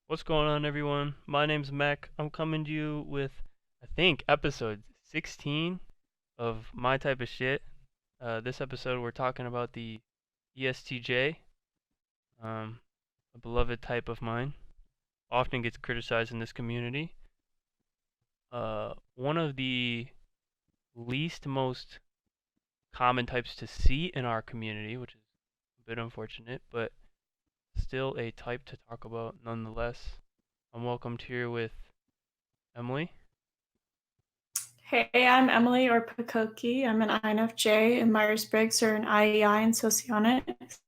What's going on, everyone? My name's Mac. I'm coming to you with, I think, episode 16 of My Type of Shit. This episode, we're talking about the ESTJ, um, a beloved type of mine. Often gets criticized in this community. One of the least most common types to see in our community, which is a bit unfortunate, but still a type to talk about nonetheless. I'm welcomed here with Emily. Hey, I'm Emily or Pakoki. I'm an INFJ in Myers-Briggs or an IEI in socionics.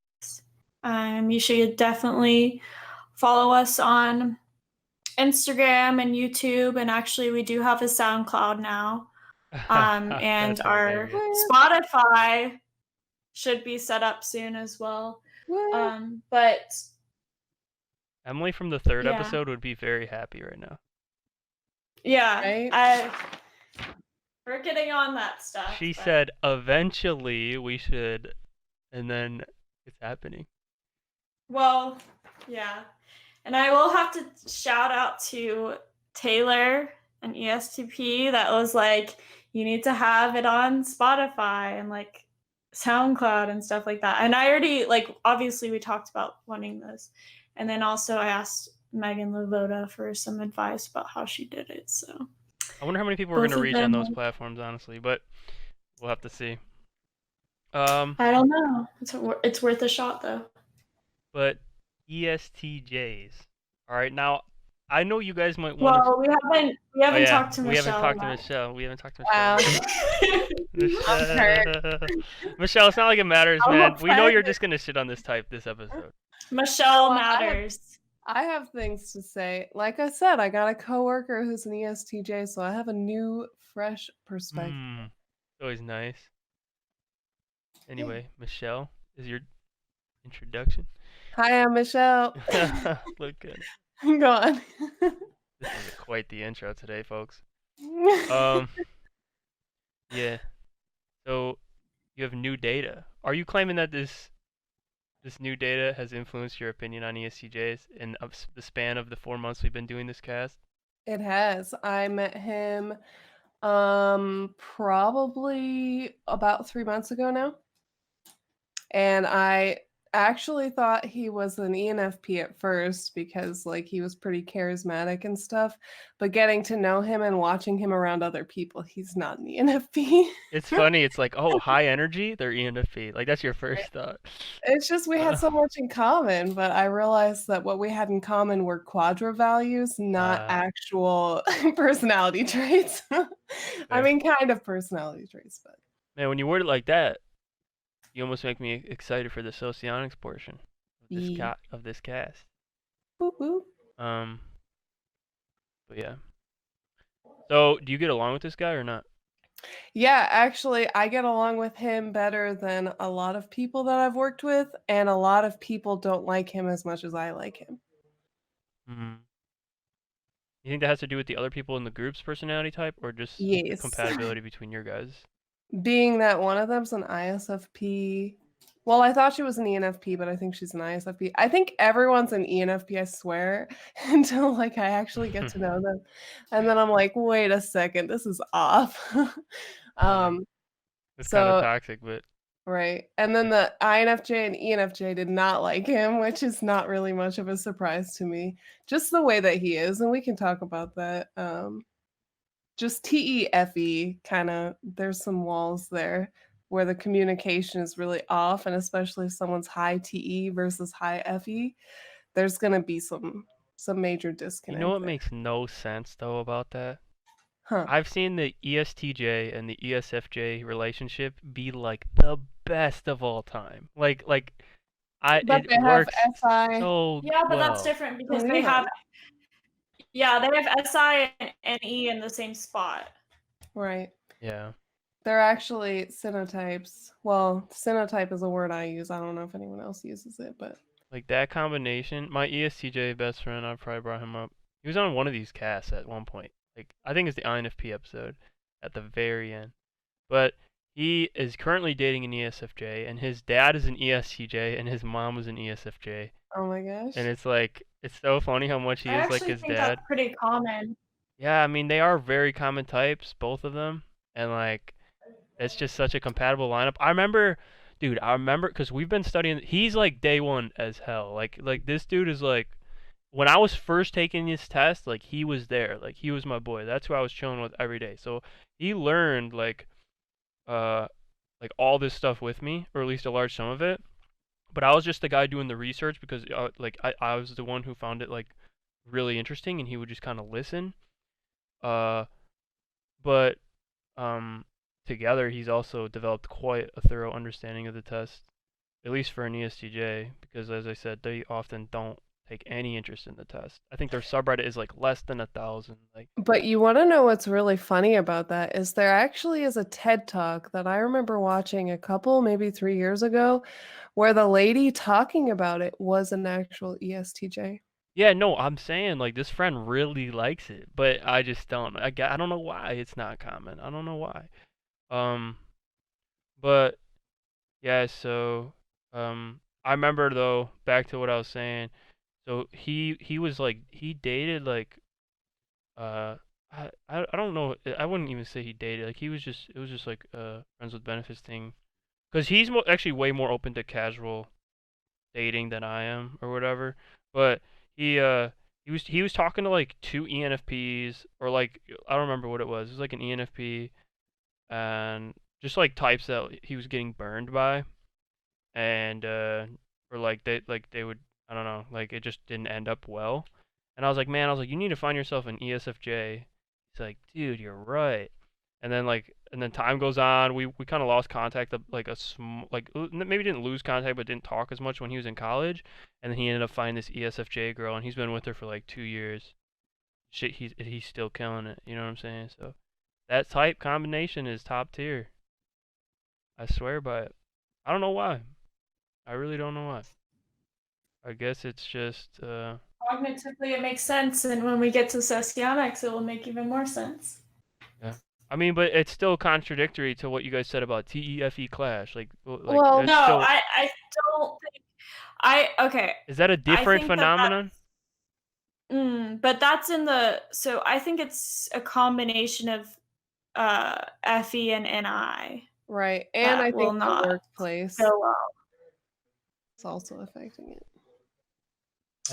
You should definitely follow us on Instagram and YouTube, and actually we do have a SoundCloud now. And That's our hilarious. Spotify should be set up soon as well. But Emily from the third yeah, episode would be very happy right now. yeah, Right? we're getting on that stuff. She but- said eventually we should, and then it's happening. Well, yeah. And I will have to shout out to Taylor and ESTP that was like, you need to have it on Spotify and like SoundCloud and stuff like that. And I already, like, obviously we talked about wanting this. And then also I asked Megan Lavoda for some advice about how she did it. So I wonder how many people we're Both gonna of reach on them. those platforms, honestly, but we'll have to see. I don't know. It's worth a shot though. But ESTJs. All right, now I know you guys might want to. Well, we haven't talked to Michelle. We haven't talked to yet. Michelle. We haven't talked to Wow. Michelle. Michelle, it's not like it matters, I'm man. We know you're offended. just gonna shit on this type this episode. Michelle Well, matters. I have things to say. Like I said, I got a coworker who's an ESTJ, so I have a new, fresh perspective. It's always nice. Anyway, Michelle, is your introduction? Hi, I'm Michelle. Look good. Go on. This is quite the intro today, folks. Yeah. So you have new data. Are you claiming that this new data has influenced your opinion on ESTJs in the span of the 4 months we've been doing this cast? It has. I met him probably about 3 months ago now. And I actually thought he was an ENFP at first because like he was pretty charismatic and stuff, but getting to know him and watching him around other people, he's not an ENFP. It's funny. It's like, oh, high energy, they're ENFP. Like that's your first thought. It's just we had so much in common, but I realized that what we had in common were quadra values, not actual personality traits. I mean, kind of personality traits, but Man, when you word it like that, you almost make me excited for the socionics portion of this cast. Boop, boop. But yeah. So, do you get along with this guy or not? Yeah, actually, I get along with him better than a lot of people that I've worked with, and a lot of people don't like him as much as I like him. You think that has to do with the other people in the group's personality type, or just Yes. compatibility between your guys? Being that one of them's an ISFP. Well, I thought she was an ENFP, but I think she's an ISFP. I think everyone's an ENFP, I swear, until like I actually get to know them. And then I'm like, wait a second, this is off. It's kind of toxic, but right. And then the INFJ and ENFJ did not like him, which is not really much of a surprise to me. Just the way that he is, and we can talk about that. Just TEFE kind of, there's some walls there where the communication is really off, and especially if someone's high TE versus high FE, there's going to be some major disconnect. You know what there. makes no sense though about that? Huh. I've seen the ESTJ and the ESFJ relationship be like the best of all time. Like But it they have works SI. so Yeah, but well. that's different because Oh, they yeah. have SI and NE in the same spot. Right. Yeah. They're actually cynotypes. Well, cynotype is a word I use. I don't know if anyone else uses it, but Like that combination, my ESTJ best friend, I probably brought him up. He was on one of these casts at one point. Like I think it's the INFP episode at the very end. But he is currently dating an ESFJ, and his dad is an ESTJ, and his mom was an ESFJ. Oh my gosh. And it's like, it's so funny how much he I is like actually his think that's dad. pretty common. Yeah, I mean, they are very common types, both of them. And like, it's just such a compatible lineup. I remember, dude, because we've been studying, he's like day one as hell. Like this dude is like, when I was first taking his test, like he was there. Like he was my boy. That's who I was chilling with every day. So he learned uh, all this stuff with me, or at least a large sum of it. But I was just the guy doing the research because I was the one who found it like really interesting, and he would just kind of listen. Uh, but together he's also developed quite a thorough understanding of the test, at least for an ESTJ, because as I said, they often don't take any interest in the test. I think their subreddit is like less than 1,000. Like, But you want to know what's really funny about that is there actually is a TED Talk that I remember watching a couple, maybe 3 years ago, where the lady talking about it was an actual ESTJ. yeah, no, I'm saying like this friend really likes it, but I just don't. I don't know why it's not common. I don't know why. Um, but yeah, so I remember though, back to what I was saying. So he was like he dated like uh I don't know, I wouldn't even say he dated, like he was just, it was just like friends with benefits thing, because he's actually way more open to casual dating than I am or whatever. But he uh he was talking to like two ENFPs, or like I don't remember what it was. It was like an ENFP and just like types that he was getting burned by, and or like they would, I don't know, like it just didn't end up well. And I was like, man, I was like, you need to find yourself an ESFJ. He's like, dude, you're right. And then time goes on. We kind of lost contact of like maybe didn't lose contact, but didn't talk as much when he was in college. And then he ended up finding this ESFJ girl, and he's been with her for like 2 years. Shit, he's still killing it. You know what I'm saying? So that type combination is top tier. I swear by it. I don't know why. I really don't know why. I guess it's just Cognitively, it makes sense, and when we get to socionics, it will make even more sense. yeah. I mean, but it's still contradictory to what you guys said about TEFE clash. Well, it's No, still, I don't think okay. is that a I different think that phenomenon? but that's in the, so I think it's a combination of FE and NI right. And I that will think the not workplace go well. is also affecting it.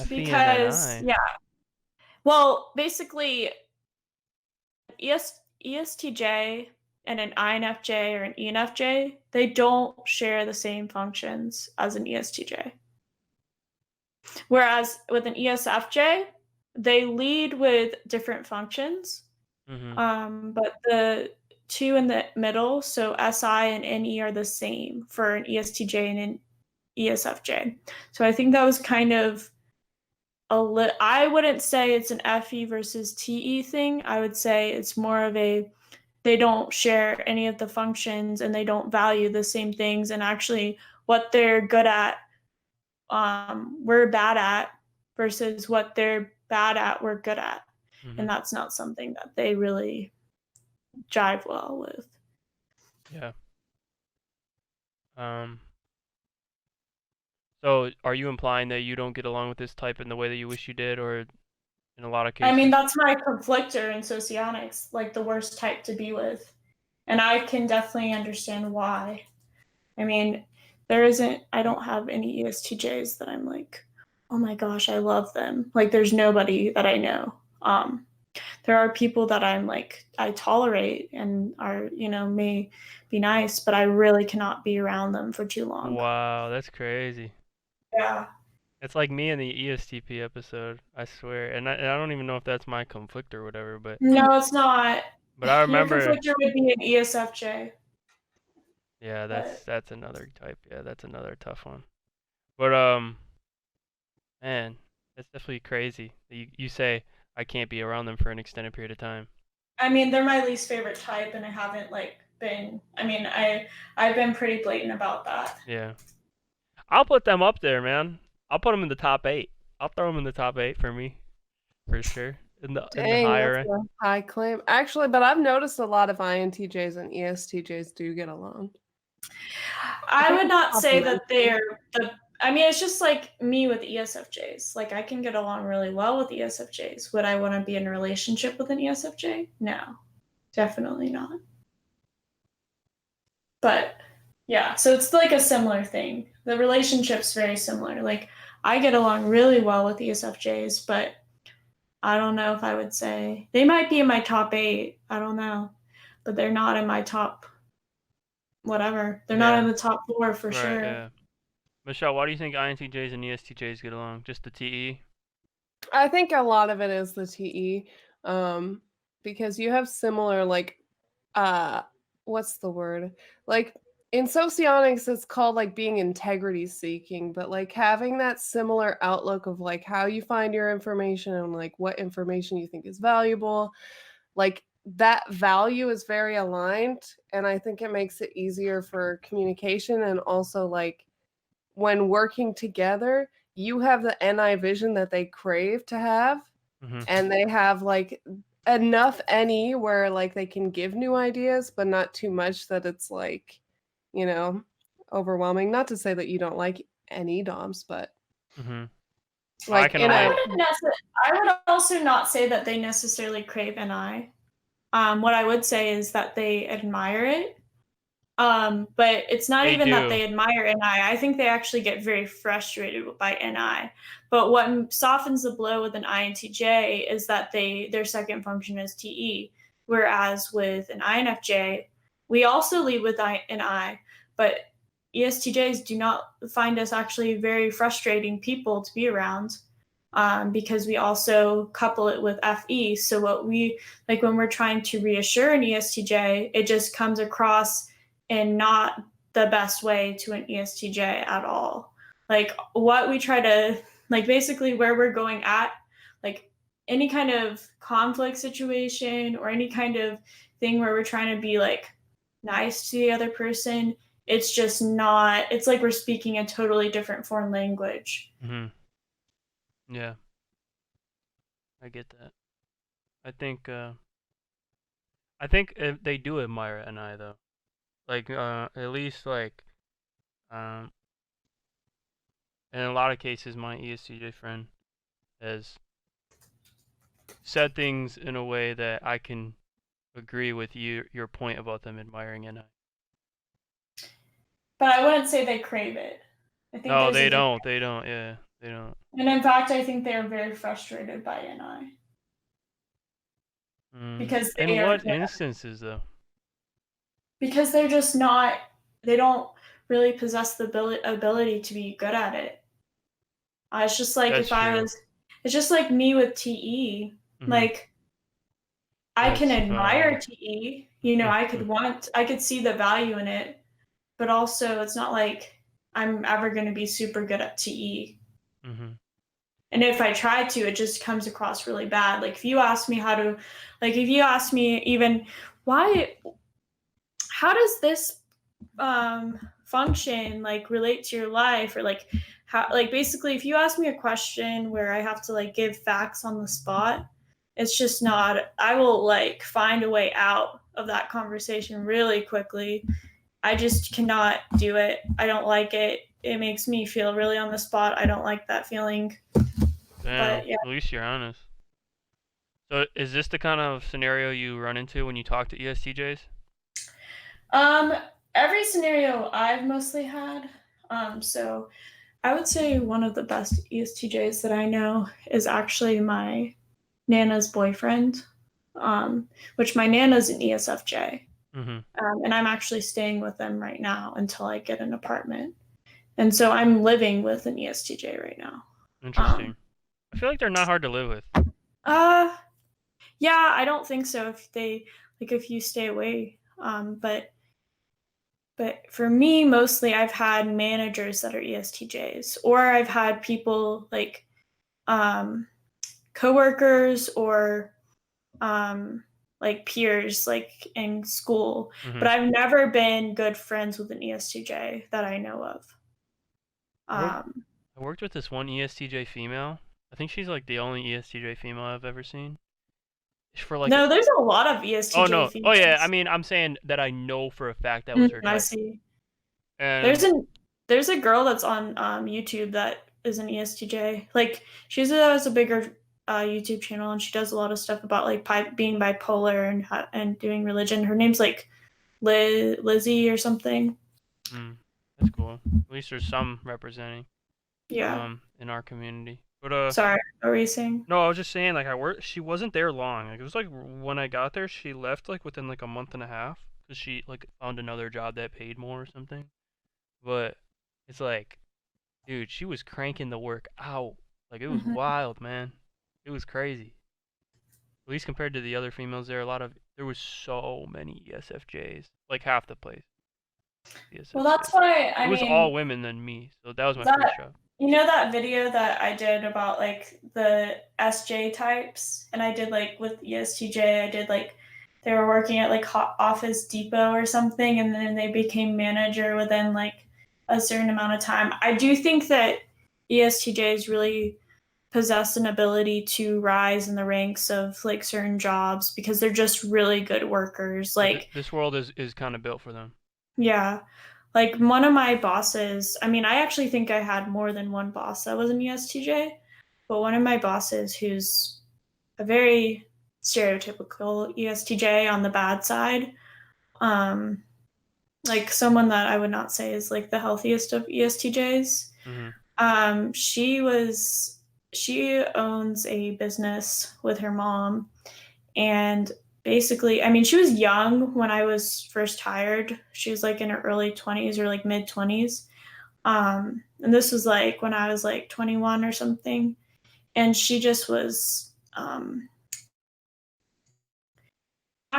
Because FENNI. yeah. Well, basically ESTJ and an INFJ or an ENFJ, they don't share the same functions as an ESTJ. Whereas with an ESFJ, they lead with different functions. But the two in the middle, so SI and NE, are the same for an ESTJ and an ESFJ. So I think that was kind of I wouldn't say it's an FE versus TE thing. I would say it's more of a, they don't share any of the functions and they don't value the same things, and actually what they're good at, we're bad at, versus what they're bad at, we're good at. And that's not something that they really jive well with. Yeah. So are you implying that you don't get along with this type in the way that you wish you did, or in a lot of cases? I mean, that's my conflictor in socionics, like the worst type to be with. And I can definitely understand why. I mean, I don't have any ESTJs that I'm like, oh my gosh, I love them. Like, there's nobody that I know. There are people that I'm like, I tolerate and are, may be nice, but I really cannot be around them for too long. Wow, that's crazy. Yeah. It's like me in the ESTP episode, I swear. And I don't even know if that's my conflict or whatever, but No, it's not. but I remember. Your conflictor would be an ESFJ. Yeah, But that's another type. Yeah, that's another tough one. But man, that's definitely crazy. You say I can't be around them for an extended period of time. I mean, they're my least favorite type, and I haven't been. I mean, I've been pretty blatant about that. Yeah, I'll put them up there, man. I'll put them in the top 8. I'll throw them in the top 8 for me, for sure. in the Dang, that's higher. a high claim. Actually, but I've noticed a lot of INTJs and ESTJs do get along. I I think would it's not say that complementary. they're the. I mean, it's just like me with ESFJs. Like, I can get along really well with ESFJs. Would I want to be in a relationship with an ESFJ? No, definitely not. But yeah, so it's like a similar thing. The relationship's very similar. Like, I get along really well with ESFJs, but I don't know if I would say they might be in my top 8. I don't know, but they're not in my top whatever. They're not in Yeah. the top 4 for Right. sure. Yeah. Michelle, why do you think INTJs and ESTJs get along? Just the TE? I think a lot of it is the TE, because you have similar like, uh, what's the word? Like in socionics, it's called like being integrity seeking, but like having that similar outlook of like how you find your information and like what information you think is valuable, like that value is very aligned, and I think it makes it easier for communication and also like when working together, you have the NI vision that they crave to have, Mm-hmm. and they have like enough NE where like they can give new ideas, but not too much that it's like, you know, overwhelming. Not to say that you don't like NE DOMs, but Mm-hmm. I like can in I a only. wouldn't I would also not say that they necessarily crave NI. What I would say is that they admire it. But it's not They even that do. they admire NI. I think they actually get very frustrated by NI. But what softens the blow with an INTJ is that their second function is TE. Whereas with an INFJ, we also lead with an I, but ESTJs do not find us actually very frustrating people to be around, because we also couple it with FE. So what we like when we're trying to reassure an ESTJ, it just comes across in not the best way to an ESTJ at all. Like what we try to like basically where we're going at, like any kind of conflict situation or any kind of thing where we're trying to be like nice to the other person, it's just not, it's like we're speaking a totally different foreign language. Mm-hmm. Yeah, I get that. I think. I think they do admire NI though. Like, at least like, um, in a lot of cases, my ESTJ friend has said things in a way that I can agree with your point about them admiring NI. But I wouldn't say they crave it. I think No, there's a they difference. don't. They don't. Yeah, they don't. And in fact, I think they are very frustrated by NI because In they are what instances though? because they're just not, they don't really possess the ability to be good at it. It's just like That's if I true. was, it's just like me with TE. Mm-hmm. Like I can That's admire valid. TE, I could see the value in it, but also it's not like I'm ever going to be super good at TE. Mm-hmm. And if I try to, it just comes across really bad. Like if you ask me how to, like if you ask me even why, how does this function like relate to your life, or like how, like basically if you ask me a question where I have to like give facts on the spot, it's just not, I will like find a way out of that conversation really quickly. I just cannot do it. I don't like it. It makes me feel really on the spot. I don't like that feeling. Damn. But yeah. At least you're honest. So, is this the kind of scenario you run into when you talk to ESTJs? Um, every scenario I've mostly had. So I would say one of the best ESTJs that I know is actually my Nana's boyfriend, which my Nana's an ESFJ. Mm-hmm. And I'm actually staying with them right now until I get an apartment. And so I'm living with an ESTJ right now. Um, Interesting. I feel like they're not hard to live with. uh, yeah, I don't think so if they, like, if you stay away. But for me, mostly I've had managers that are ESTJs, or I've had people like um, coworkers or like peers, like in school. Mm-hmm. But I've never been good friends with an ESTJ that I know of. I worked. Um, I worked with this one ESTJ female. I think she's like the only ESTJ female I've ever seen. for like. No, there's a lot of Oh ESTJ no. females. Oh yeah. I mean, I'm saying that I know for a fact that was her I type. see. And There's a girl that's on YouTube that is an ESTJ. Like has a bigger YouTube channel, and she does a lot of stuff about like being bipolar and doing religion. Her name's like Lizzie or something. that's cool. At least there's some representing. Yeah. In our community. But Sorry, what were you saying? no, I was just saying like she wasn't there long. Like it was like when I got there, she left like within like a month and a half because she like found another job that paid more or something. But it's like, dude, she was cranking the work out. Like it was wild, man. It was crazy. At least compared to the other females there, there was so many ESFJs, like half the place. ESFJs. Well, that's why it was all women than me, so that was my first job. You know that video that I did about like the SJ types, and I did like with ESTJ, I did like they were working at like Office Depot or something, and then they became manager within like a certain amount of time. I do think that ESTJs really possess an ability to rise in the ranks of like certain jobs because they're just really good workers. Like this world is kind of built for them. Yeah. Like one of my bosses, I mean, I actually think I had more than one boss that was an ESTJ, but one of my bosses who's a very stereotypical ESTJ on the bad side, like someone that I would not say is like the healthiest of ESTJs. She owns a business with her mom, and basically, I mean, she was young when I was first hired. She was like in her early 20s or like mid 20s. And this was like when I was like 21 or something. And she just was, not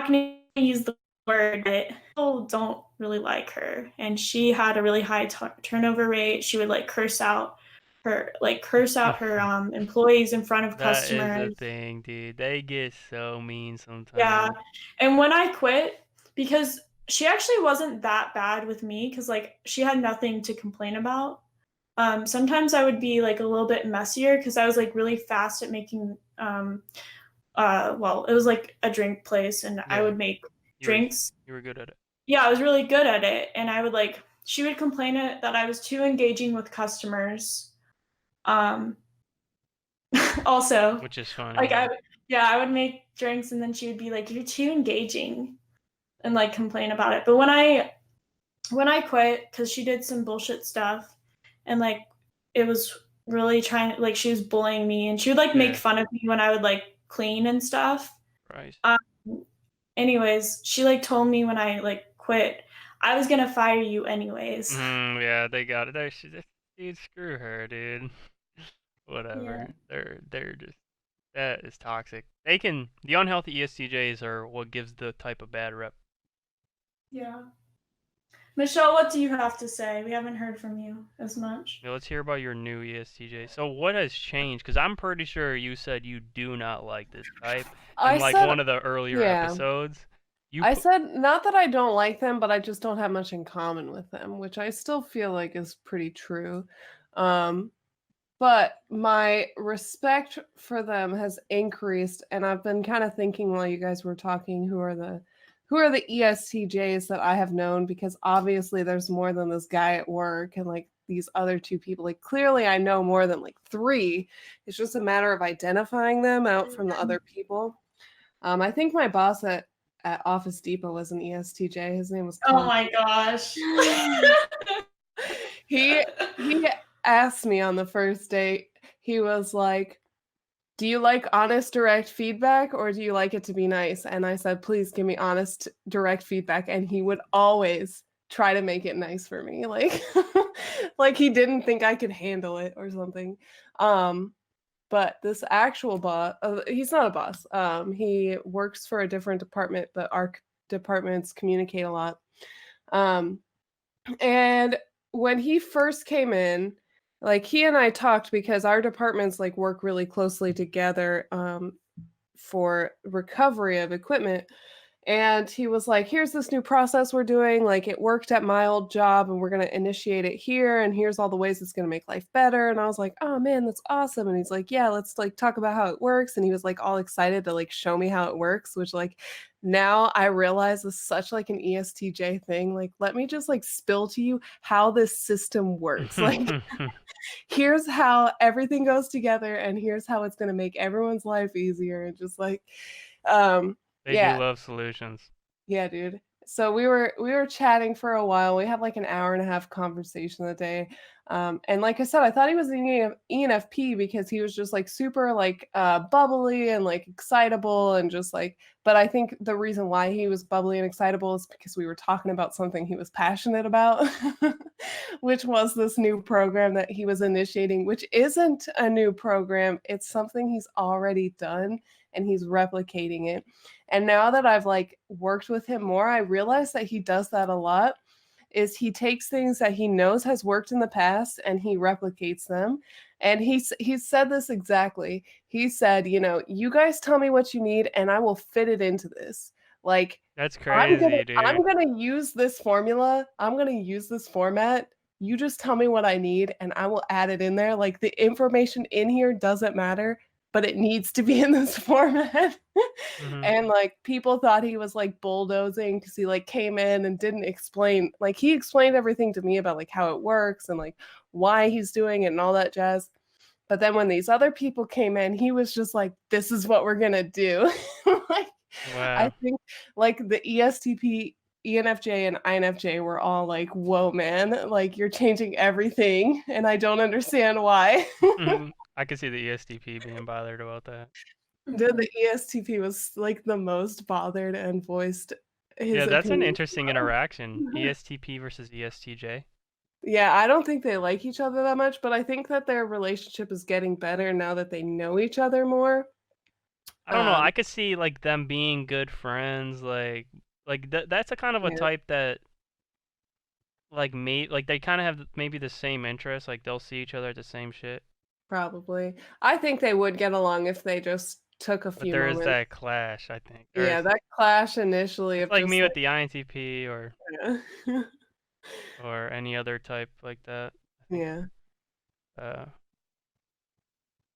going to use the word, but people don't really like her. And she had a really high turnover rate. She would like curse out her employees in front of customers. That is the thing, dude. They get so mean sometimes. Yeah. And when I quit, because she actually wasn't that bad with me, because like she had nothing to complain about. Sometimes I would be like a little bit messier because I was like really fast at making well, it was like a drink place, and I would make drinks. You were good at it. Yeah, I was really good at it. And I would like, she would complain that I was too engaging with customers. Also, which is funny. Like I would make drinks, and then she would be like, "You're too engaging," and like complain about it. But when I quit, because she did some bullshit stuff, and like it was really trying, like she was bullying me, and she would like make fun of me when I would like clean and stuff. Right. Anyways, she like told me when I like quit, I was gonna fire you anyways. Yeah, they got it. Dude, screw her, dude. Whatever. Yeah. They're just, that is toxic. The unhealthy ESTJs are what gives the type a bad rep. Yeah. Michelle, what do you have to say? We haven't heard from you as much. Yeah, let's hear about your new ESTJ. So what has changed? Because I'm pretty sure you said you do not like this type in one of the earlier episodes. I said, not that I don't like them, but I just don't have much in common with them, which I still feel like is pretty true. But my respect for them has increased, and I've been kind of thinking while you guys were talking, who are the ESTJs that I have known, because obviously there's more than this guy at work and like these other two people. Like clearly I know more than like three. It's just a matter of identifying them out from the other people. I think my boss at Office Depot was an ESTJ. His name was Tom. Oh my gosh. He asked me on the first date, he was like, "Do you like honest, direct feedback, or do you like it to be nice?" And I said, "Please give me honest, direct feedback." And he would always try to make it nice for me. Like, like he didn't think I could handle it or something. But this actual boss, he's not a boss. He works for a different department, but our departments communicate a lot. And when he first came in, like he and I talked because our departments like work really closely together for recovery of equipment. And he was like, here's this new process we're doing. Like, it worked at my old job and we're going to initiate it here. And here's all the ways it's going to make life better. And I was like, oh man, that's awesome. And he's like, yeah, let's like talk about how it works. And he was like all excited to like show me how it works, which like now I realize is such like an ESTJ thing. Like, let me just like spill to you how this system works. Like, here's how everything goes together and here's how it's going to make everyone's life easier. And just like, They do yeah. love solutions. Yeah, dude. So we were chatting for a while. We had like an hour and a half conversation a day. And like I said, I thought he was an ENFP because he was just like super like bubbly and like excitable and just like, but I think the reason why he was bubbly and excitable is because we were talking about something he was passionate about, which was this new program that he was initiating, which isn't a new program. It's something he's already done and he's replicating it. And now that I've like worked with him more, I realize that he does that a lot. Is he takes things that he knows has worked in the past and he replicates them. And he's said this exactly. He said, you know, you guys tell me what you need and I will fit it into this. Like That's I'm crazy, dude. gonna use this formula. I'm gonna use this format. You just tell me what I need and I will add it in there. Like the information in here doesn't matter, but it needs to be in this format. Hmm. And like people thought he was like bulldozing because he like came in and didn't explain, like he explained everything to me about like how it works and like why he's doing it and all that jazz. But then when these other people came in, he was just like, this is what we're gonna do. Like I Wow. think like the ESTP, ENFJ, and INFJ were all like, whoa, man, like you're changing everything, and I don't understand why. I could see the ESTP being bothered about that. Dude, the ESTP was like the most bothered and voiced Yeah, his that's an opinion. interesting interaction. ESTP versus ESTJ. Yeah, I don't think they like each other that much, but I think that their relationship is getting better now that they know each other more. I don't know. Um, I could see like them being good friends. Like that's a kind of a yeah, type that like they kind of have maybe the same interests. Like they'll see each other at the same shit. probably. I think they would get along if they just took a But few there is moments. that clash, I think. Yeah, that clash initially It's of like just me with like, the INTP yeah. or any other type like that. I think Yeah. uh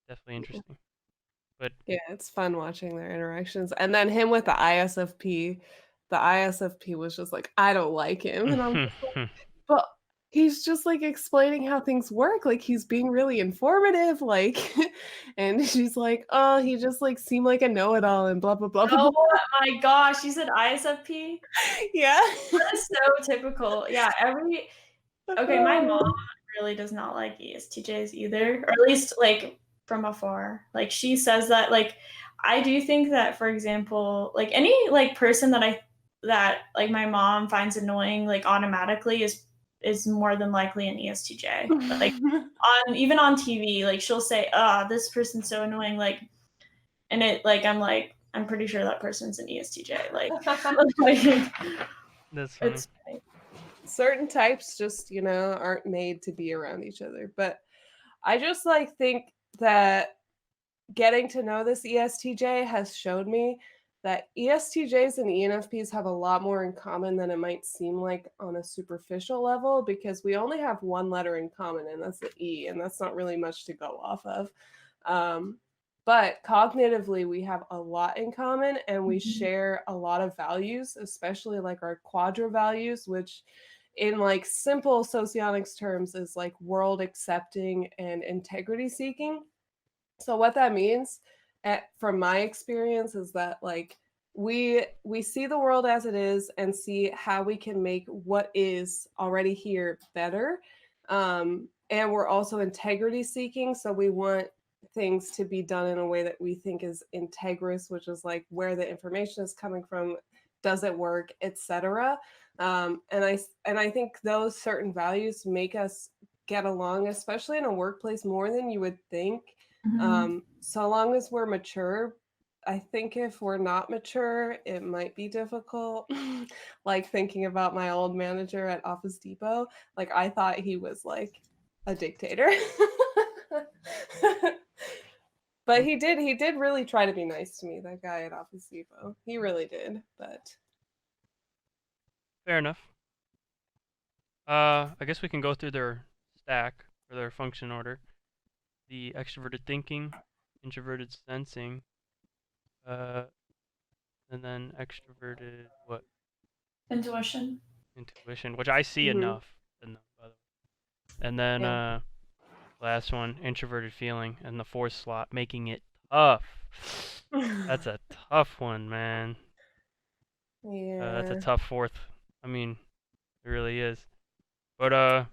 definitely interesting. But Yeah, it's fun watching their interactions. And then him with the ISFP was just like, I don't like him. And I'm just like, but he's just like explaining how things work. Like he's being really informative. Like, and she's like, oh, he just like seemed like a know-it-all and blah, blah, blah, blah, Oh blah. my gosh, you said ISFP? Yeah. That is so typical. Yeah, okay, my mom really does not like ESTJs either, or at least like from afar. Like she says that like I do think that, for example, like any like person that like my mom finds annoying like automatically is more than likely an ESTJ. Like on even on TV, like she'll say, "Ah, this person's so annoying," like, and it like I'm pretty sure that person's an ESTJ. Like, like that's funny. it's Certain types just, you know, aren't made to be around each other. But I just like think that getting to know this ESTJ has showed me that ESTJs and ENFPs have a lot more in common than it might seem like on a superficial level because we only have one letter in common, and that's the E, and that's not really much to go off of. Um, but cognitively, we have a lot in common and we share a lot of values, especially like our quadra values, which in like simple socionics terms is like world accepting and integrity seeking. So what that means, from my experience, is that like we see the world as it is and see how we can make what is already here better. And we're also integrity seeking, so we want things to be done in a way that we think is integrous, which is like where the information is coming from, does it work, etc. And I think those certain values make us get along, especially in a workplace, more than you would think. So long as we're mature. I think if we're not mature, it might be difficult. Like thinking about my old manager at Office Depot, like I thought he was like a dictator. But he did really try to be nice to me, that guy at Office Depot. He really did, but Fair enough. I guess we can go through their stack or their function order. The extroverted thinking, introverted sensing, and then extroverted what? Intuition. Intuition, which I see enough in them, by the way. And then last one, introverted feeling, and the fourth slot, making it tough. That's a tough one, man. yeah. That's a tough fourth. I mean, it really is. But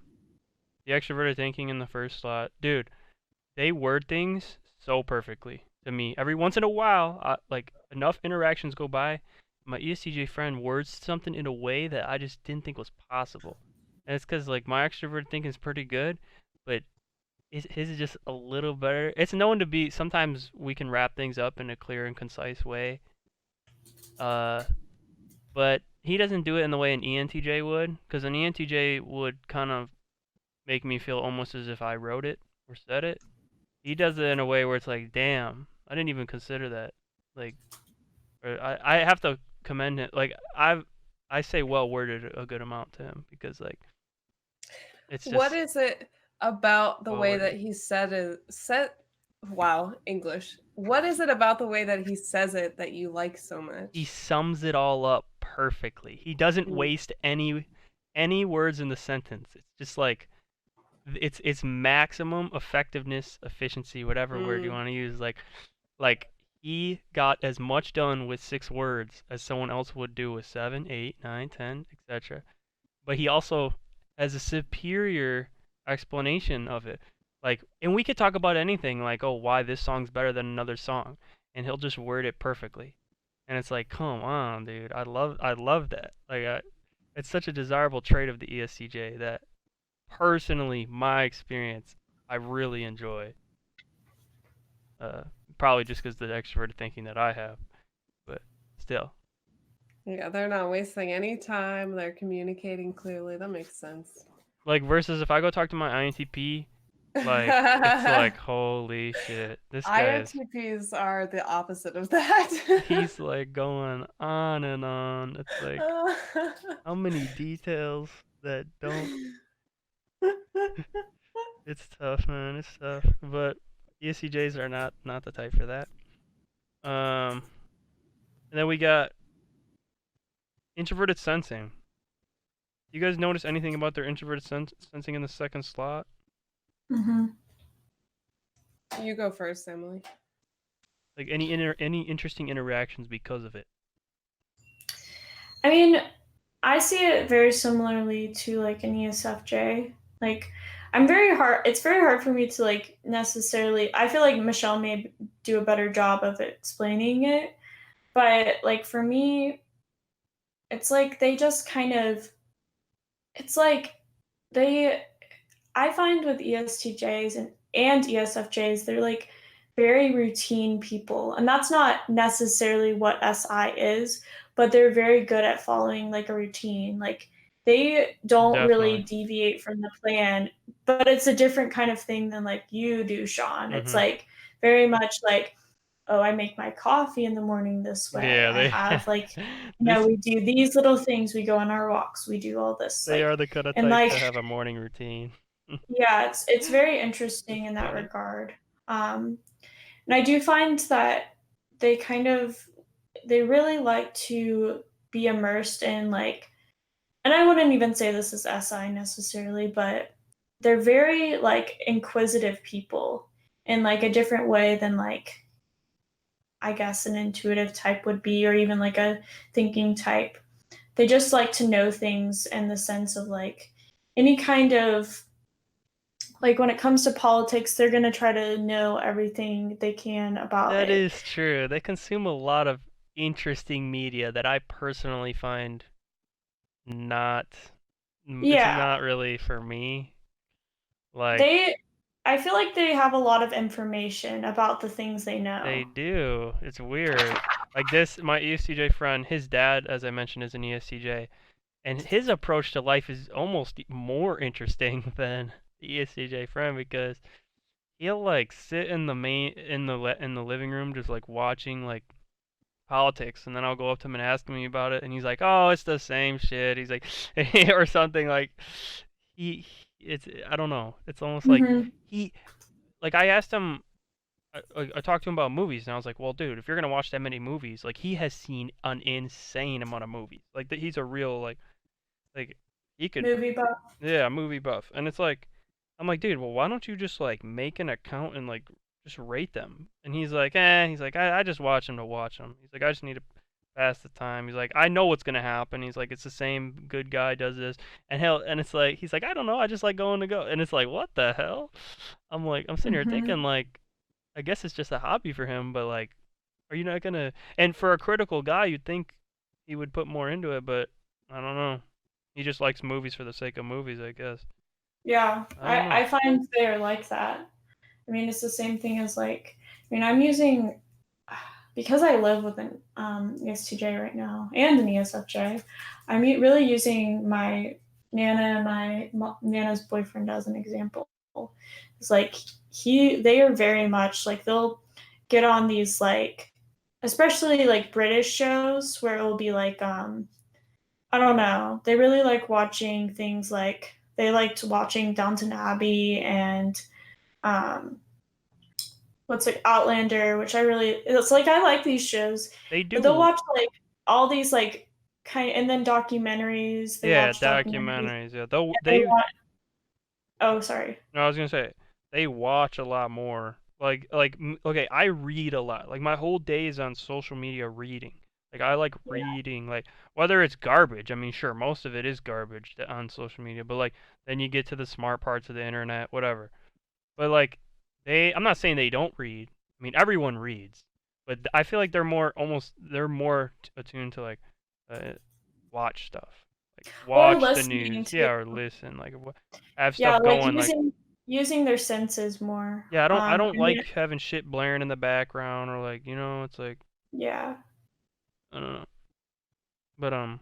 the extroverted thinking in the first slot, dude, they word things so perfectly to me. Every once in a while, like enough interactions go by, my ESTJ friend words something in a way that I just didn't think was possible. And it's because like my extroverted thinking is pretty good, but his is just a little better. It's known to be, sometimes we can wrap things up in a clear and concise way. But he doesn't do it in the way an ENTJ would, because an ENTJ would kind of make me feel almost as if I wrote it or said it. He does it in a way where it's like, damn, I didn't even consider that. Like, I have to commend him. Like, I say well worded a good amount to him, because like, it's just What is it about the way that well-worded. he said wow, English. What is it about the way that he says it that you like so much? He sums it all up perfectly. He doesn't waste any words in the sentence. It's just like it's maximum effectiveness, efficiency, whatever word you want to use. Like he got as much done with 6 words as someone else would do with 7, 8, 9, 10, etc. But he also has a superior explanation of it. Like, and we could talk about anything, like, oh, why this song's better than another song, and he'll just word it perfectly. And it's like, come on, dude, I love that. Like, it's such a desirable trait of the ESTJ that, personally, my experience, I really enjoy. Probably just because the extroverted thinking that I have, but still. Yeah, they're not wasting any time. They're communicating clearly. That makes sense. Like, versus if I go talk to my INTP, like, it's like, holy shit, this guy is... INTPs are the opposite of that. He's like going on and on. It's like, how many details that don't... It's tough, man. It's tough. But ESTJs are not the type for that. And then we got introverted sensing. You guys notice anything about their introverted sensing in the second slot? Mm-hmm. You go first, Emily. Like any interesting interactions because of it? I mean, I see it very similarly to like an ESFJ. Like, it's very hard for me to like necessarily, I feel like Michelle may do a better job of explaining it, but like for me, it's like they just kind of, it's like I find with ESTJs and ESFJs, they're like very routine people. And that's not necessarily what SI is, but they're very good at following like a routine. Like they don't really Definitely. deviate from the plan, but it's a different kind of thing than like you do, Shaun. It's like very much like, oh, I make my coffee in the morning this way. Yeah, I have like, we do these little things. We go on our walks. We do all this. They like, are the kind of and type like, to have a morning routine. yeah, it's very interesting in that funny. regard. And I do find that they really like to be immersed in like, and I wouldn't even say this is SI necessarily, but they're very like inquisitive people in like a different way than like, I guess an intuitive type would be, or even like a thinking type. They just like to know things in the sense of like any kind of, like when it comes to politics, they're going to try to know everything they can about That it. is true. They consume a lot of interesting media that I personally find not, it's not really for me. Like, I feel like they have a lot of information about the things they know. they do. It's weird. Like this, my ESTJ friend, his dad, as I mentioned, is an ESTJ, and his approach to life is almost more interesting than the ESTJ friend, because he'll like sit in the living room just like watching like politics, and then I'll go up to him and ask him about it, and he's like, "Oh, it's the same shit." He's like, or something like he. It's I don't know. It's almost like Mm-hmm. he like I asked him. I talked to him about movies, and I was like, "Well, dude, if you're gonna watch that many movies, like he has seen an insane amount of movies. Like he's a real like he could Movie buff. yeah movie buff." And it's like I'm like, dude, well, why don't you just like make an account and like just rate them? And he's like, he's like, I just watch them to watch them. He's like, I just need to pass the time. He's like, I know what's gonna happen. He's like, it's the same good guy does this, and it's like, he's like, I don't know, I just like going to go, and it's like, what the hell? I'm sitting here Mm-hmm. thinking like, I guess it's just a hobby for him, but like, are you not gonna? And for a critical guy, you'd think he would put more into it, but I don't know. He just likes movies for the sake of movies, I guess. Yeah, I don't know. I find they're like that. I mean, it's the same thing as like, I mean, I'm using, because I live with an ESTJ right now and an ESFJ, I'm really using my Nana and Nana's boyfriend as an example. It's like they are very much like they'll get on these like, especially like British shows where it will be like, I don't know, they really like watching things like, they liked watching Downton Abbey and um, what's like Outlander, which it's like I like these shows, They but they'll do, watch like all these like and then documentaries. They yeah, watch documentaries documentaries. Yeah, though and they want. Oh, sorry. no, I was gonna say they watch a lot more. Okay, I read a lot. Like my whole day is on social media reading. Like I like Yeah. reading, like whether it's garbage. I mean, sure, most of it is garbage on social media, but like then you get to the smart parts of the internet, whatever. But like I'm not saying they don't read. I mean, everyone reads, but I feel like they're more attuned to like uh, watch stuff, like Or watch the listening news, to. yeah, or listen, like have Yeah, stuff like going, like using their senses more. yeah, I don't I mean, like having shit blaring in the background or like it's like yeah, I don't know, but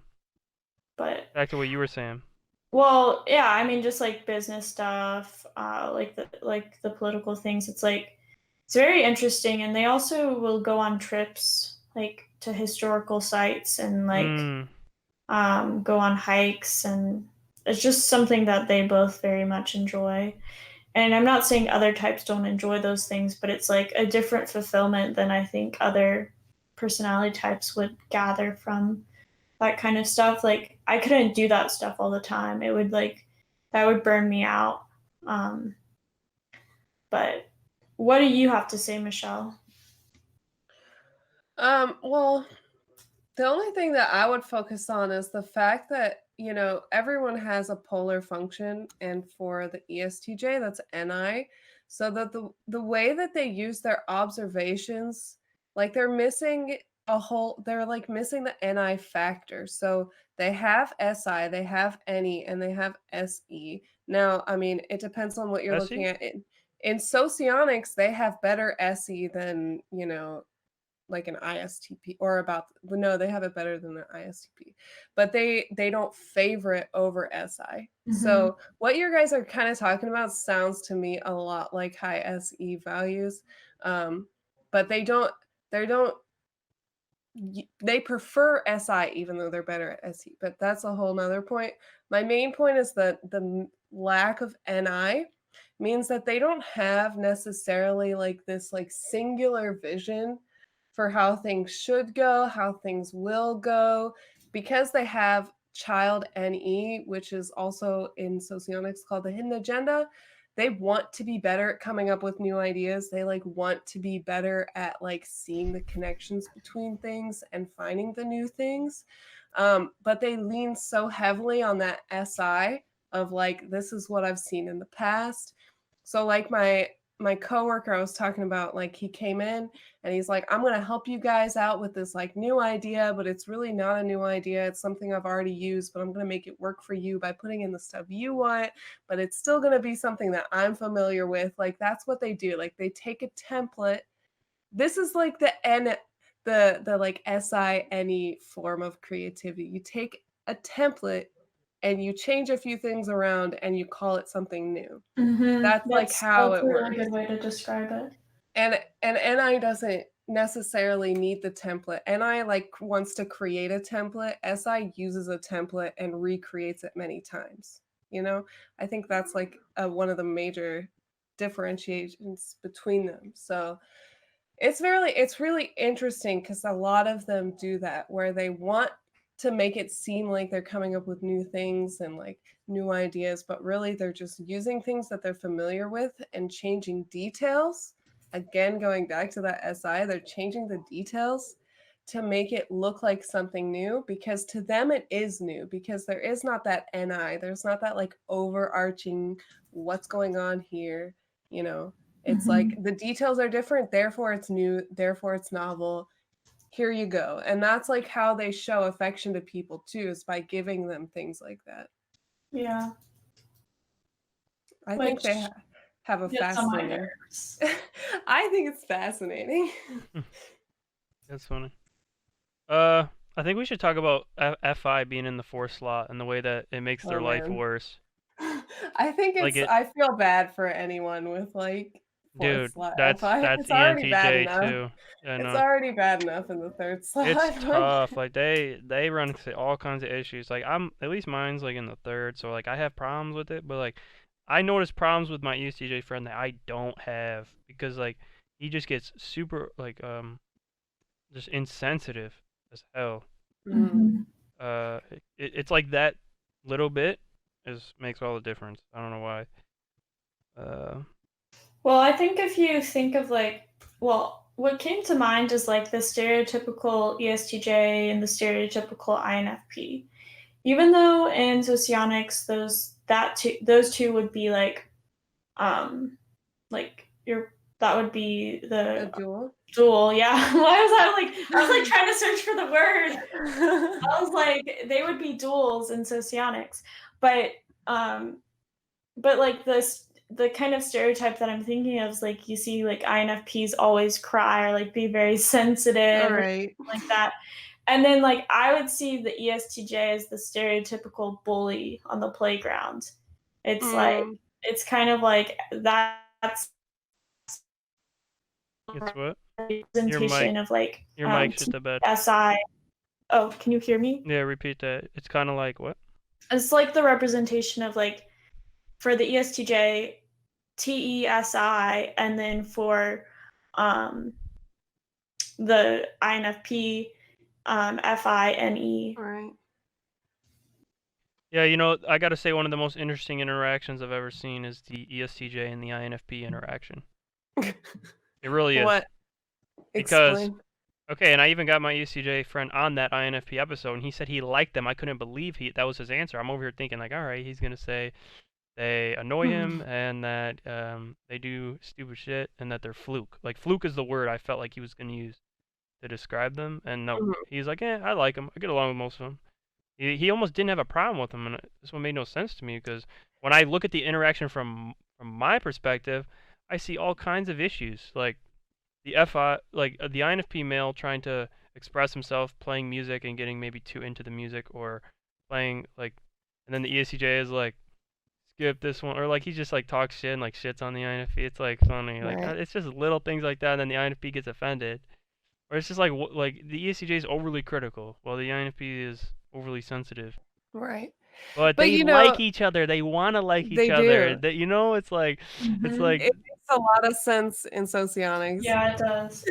but back to what you were saying. well, yeah, I mean, just like business stuff, like the political things. It's like it's very interesting, and they also will go on trips like to historical sites and like Mm, go on hikes, and it's just something that they both very much enjoy. And I'm not saying other types don't enjoy those things, but it's like a different fulfillment than I think other personality types would gather from that kind of stuff. Like I couldn't do that stuff all the time. It would like that would burn me out. Um, but what do you have to say, Michelle? Well, the only thing that I would focus on is the fact that, everyone has a polar function, and for the ESTJ, that's NI. So that the way that they use their observations, like they're like missing the NI factor. So they have SI, they have NE, and they have SE. Now, I mean, it depends on what you're looking Essie? at. In socionics, they have better SE than, like an ISTP, or about no, they have it better than an ISTP, but they don't favor it over SI. Mm-hmm. So what you guys are kind of talking about sounds to me a lot like high SE values, but they don't they prefer SI even though they're better at SE. But that's a whole nother point. My main point is that the lack of NI means that they don't have necessarily like this like singular vision for how things should go, how things will go, because they have child NE, which is also in socionics called the hidden agenda. They want to be better at coming up with new ideas. They like want to be better at like seeing the connections between things and finding the new things. But they lean so heavily on that SI of like, this is what I've seen in the past. So like my coworker I was talking about, like he came in and he's like, I'm going to help you guys out with this like new idea, but it's really not a new idea. It's something I've already used, but I'm going to make it work for you by putting in the stuff you want, but it's still going to be something that I'm familiar with. Like that's what they do. Like they take a template. This is like the like SINE form of creativity. You take a template and you change a few things around and you call it something new. Mm-hmm. That's like how that's it a really works. good way to describe it. And NI doesn't necessarily need the template. NI like wants to create a template. SI uses a template and recreates it many times. You know, I think that's like one of the major differentiations between them. So it's really interesting because a lot of them do that, where they want to make it seem like they're coming up with new things and like new ideas, but really they're just using things that they're familiar with and changing details. Again, going back to that SI, they're changing the details to make it look like something new, because to them it is new, because there is not that NI, there's not that like overarching what's going on here, you know. It's like the details are different, therefore it's new, therefore it's novel. Here you go. And that's like how they show affection to people too, is by giving them things like that. Yeah. I think they have a fascinating. I think it's fascinating. That's funny. I think we should talk about FI being in the 4th slot and the way that it makes their life worse. I think Like I feel bad for anyone with like 4th slot FI. That's It's already bad ENTJ enough. too. It's already bad enough in the 3rd slot. It's tough. Like they run into all kinds of issues. Like at least mine's like in the 3rd, so like I have problems with it, but like I notice problems with my ESTJ friend that I don't have, because like he just gets super like just insensitive as hell. It's like that little bit makes all the difference. I don't know why. Well, I think if you think of like, well, what came to mind is like the stereotypical ESTJ and the stereotypical INFP. Even though in socionics those two would be like that would be the dual, yeah. Why was I was like trying to search for the word. I was like, they would be duals in socionics, but like the kind of stereotype that I'm thinking of is like you see like INFPs always cry or like be very sensitive, right, like that. And then like I would see the ESTJ as the stereotypical bully on the playground. It's like it's kind of like that's it's what? Representation of like your mic's just a bit. SI. Oh, can you hear me? Yeah, repeat that. It's kind of like what? It's like the representation of like for the ESTJ, TESI, and then for the INFP, FINE. Right. Yeah, you know, I gotta say one of the most interesting interactions I've ever seen is the ESTJ and the INFP interaction. It really is. What? Because, okay, and I even got my ESTJ friend on that INFP episode, and he said he liked them. I couldn't believe that was his answer. I'm over here thinking like, all right, he's gonna say they annoy him and that they do stupid shit and that they're fluke. Like fluke is the word I felt like he was gonna use to describe them. And no, he's like, I like them. I get along with most of them. He almost didn't have a problem with them, and this one made no sense to me, because when I look at the interaction from my perspective, I see all kinds of issues, like the the INFP male trying to express himself, playing music and getting maybe too into the music, or playing like, and then the ESTJ is like, skip this one, or like he just like talks shit and like shits on the INFP. It's like funny, like it's just little things like that, and then the INFP gets offended, or it's just like the ESTJ is overly critical, while the INFP is overly sensitive. Right. But they like each other. They want to like each other. That, you know, it's like it makes a lot of sense in socionics. Yeah, it does.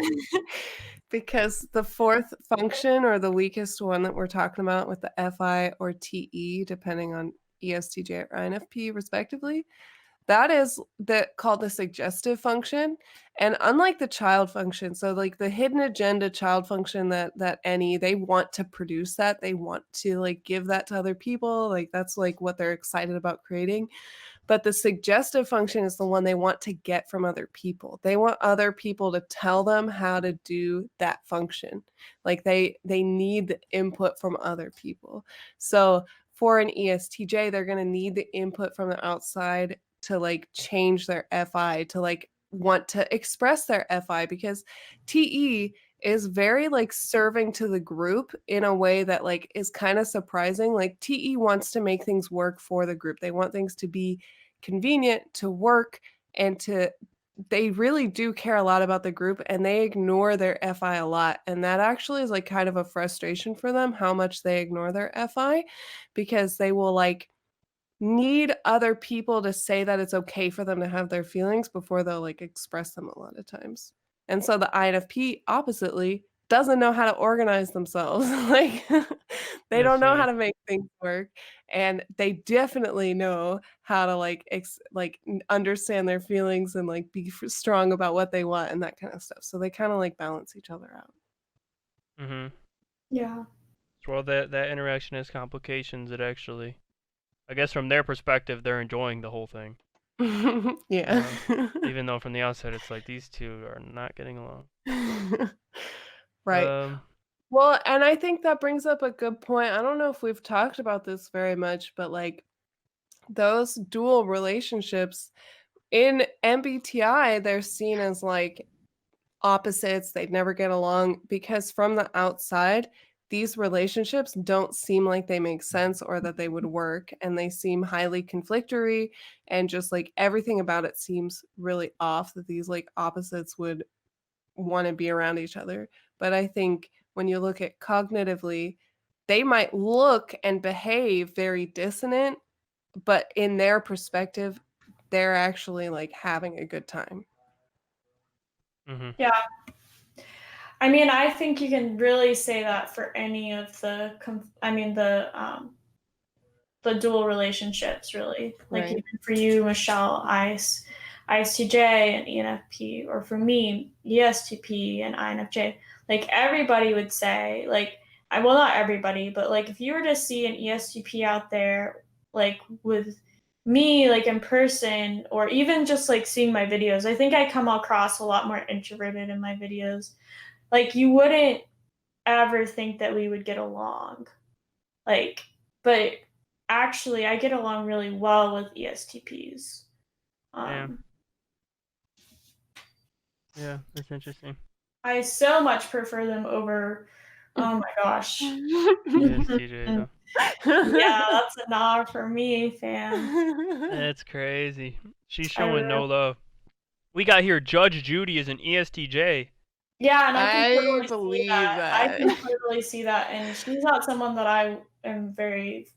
Because the 4th function, or the weakest one that we're talking about with the FI or TE, depending on ESTJ or INFP respectively, that is called the suggestive function. And unlike the child function, so like the hidden agenda child function that they want to produce that, they want to like give that to other people, like that's like what they're excited about creating. But the suggestive function is the one they want to get from other people. They want other people to tell them how to do that function. Like they need the input from other people. So for an ESTJ, they're going to need the input from the outside to like change their FI, to like want to express their FI, because TE is very like serving to the group in a way that like is kind of surprising. Like TE wants to make things work for the group. They want things to be convenient to work and to they really do care a lot about the group and they ignore their FI a lot. And that actually is like kind of a frustration for them how much they ignore their FI because they will like need other people to say that it's okay for them to have their feelings before they'll like express them a lot of times. And so the INFP oppositely doesn't know how to organize themselves. Like they That's don't know how funny. to make things work and they definitely know how to like understand their feelings and like be strong about what they want and that kind of stuff. So they kind of like balance each other out. Mhm. Yeah. Well, that interaction has complications. It actually, I guess, from their perspective, they're enjoying the whole thing. Yeah. Even though from the outside, it's like these two are not getting along. Right. Well, and I think that brings up a good point. I don't know if we've talked about this very much, but like those dual relationships in MBTI, they're seen as like opposites. They'd never get along because from the outside, these relationships don't seem like they make sense or that they would work. And they seem highly conflictory and just like everything about it seems really off that these like opposites would want to be around each other. But I think when you look at cognitively, they might look and behave very dissonant, but in their perspective, they're actually like having a good time. Mhm. Yeah. I mean, I think you can really say that for any of the dual relationships, really. Like Right. even for you, Michelle, ISTJ and ENFP, or for me, ESTP and INFJ. Like everybody would say, like, well, not everybody, but like if you were to see an ESTP out there, like with me, like in person, or even just like seeing my videos, I think I come across a lot more introverted in my videos. Like you wouldn't ever think that we would get along. Like, but actually, I get along really well with ESTPs. Yeah, that's interesting. I so much prefer them over. Oh my gosh. ESTJ though. Yeah, that's a nah for me, fam. That's crazy. She's I showing no really, love. We got here Judge Judy is an ESTJ. yeah, and I can I totally see believe that. I that. can totally see that, and she's not someone that I am very.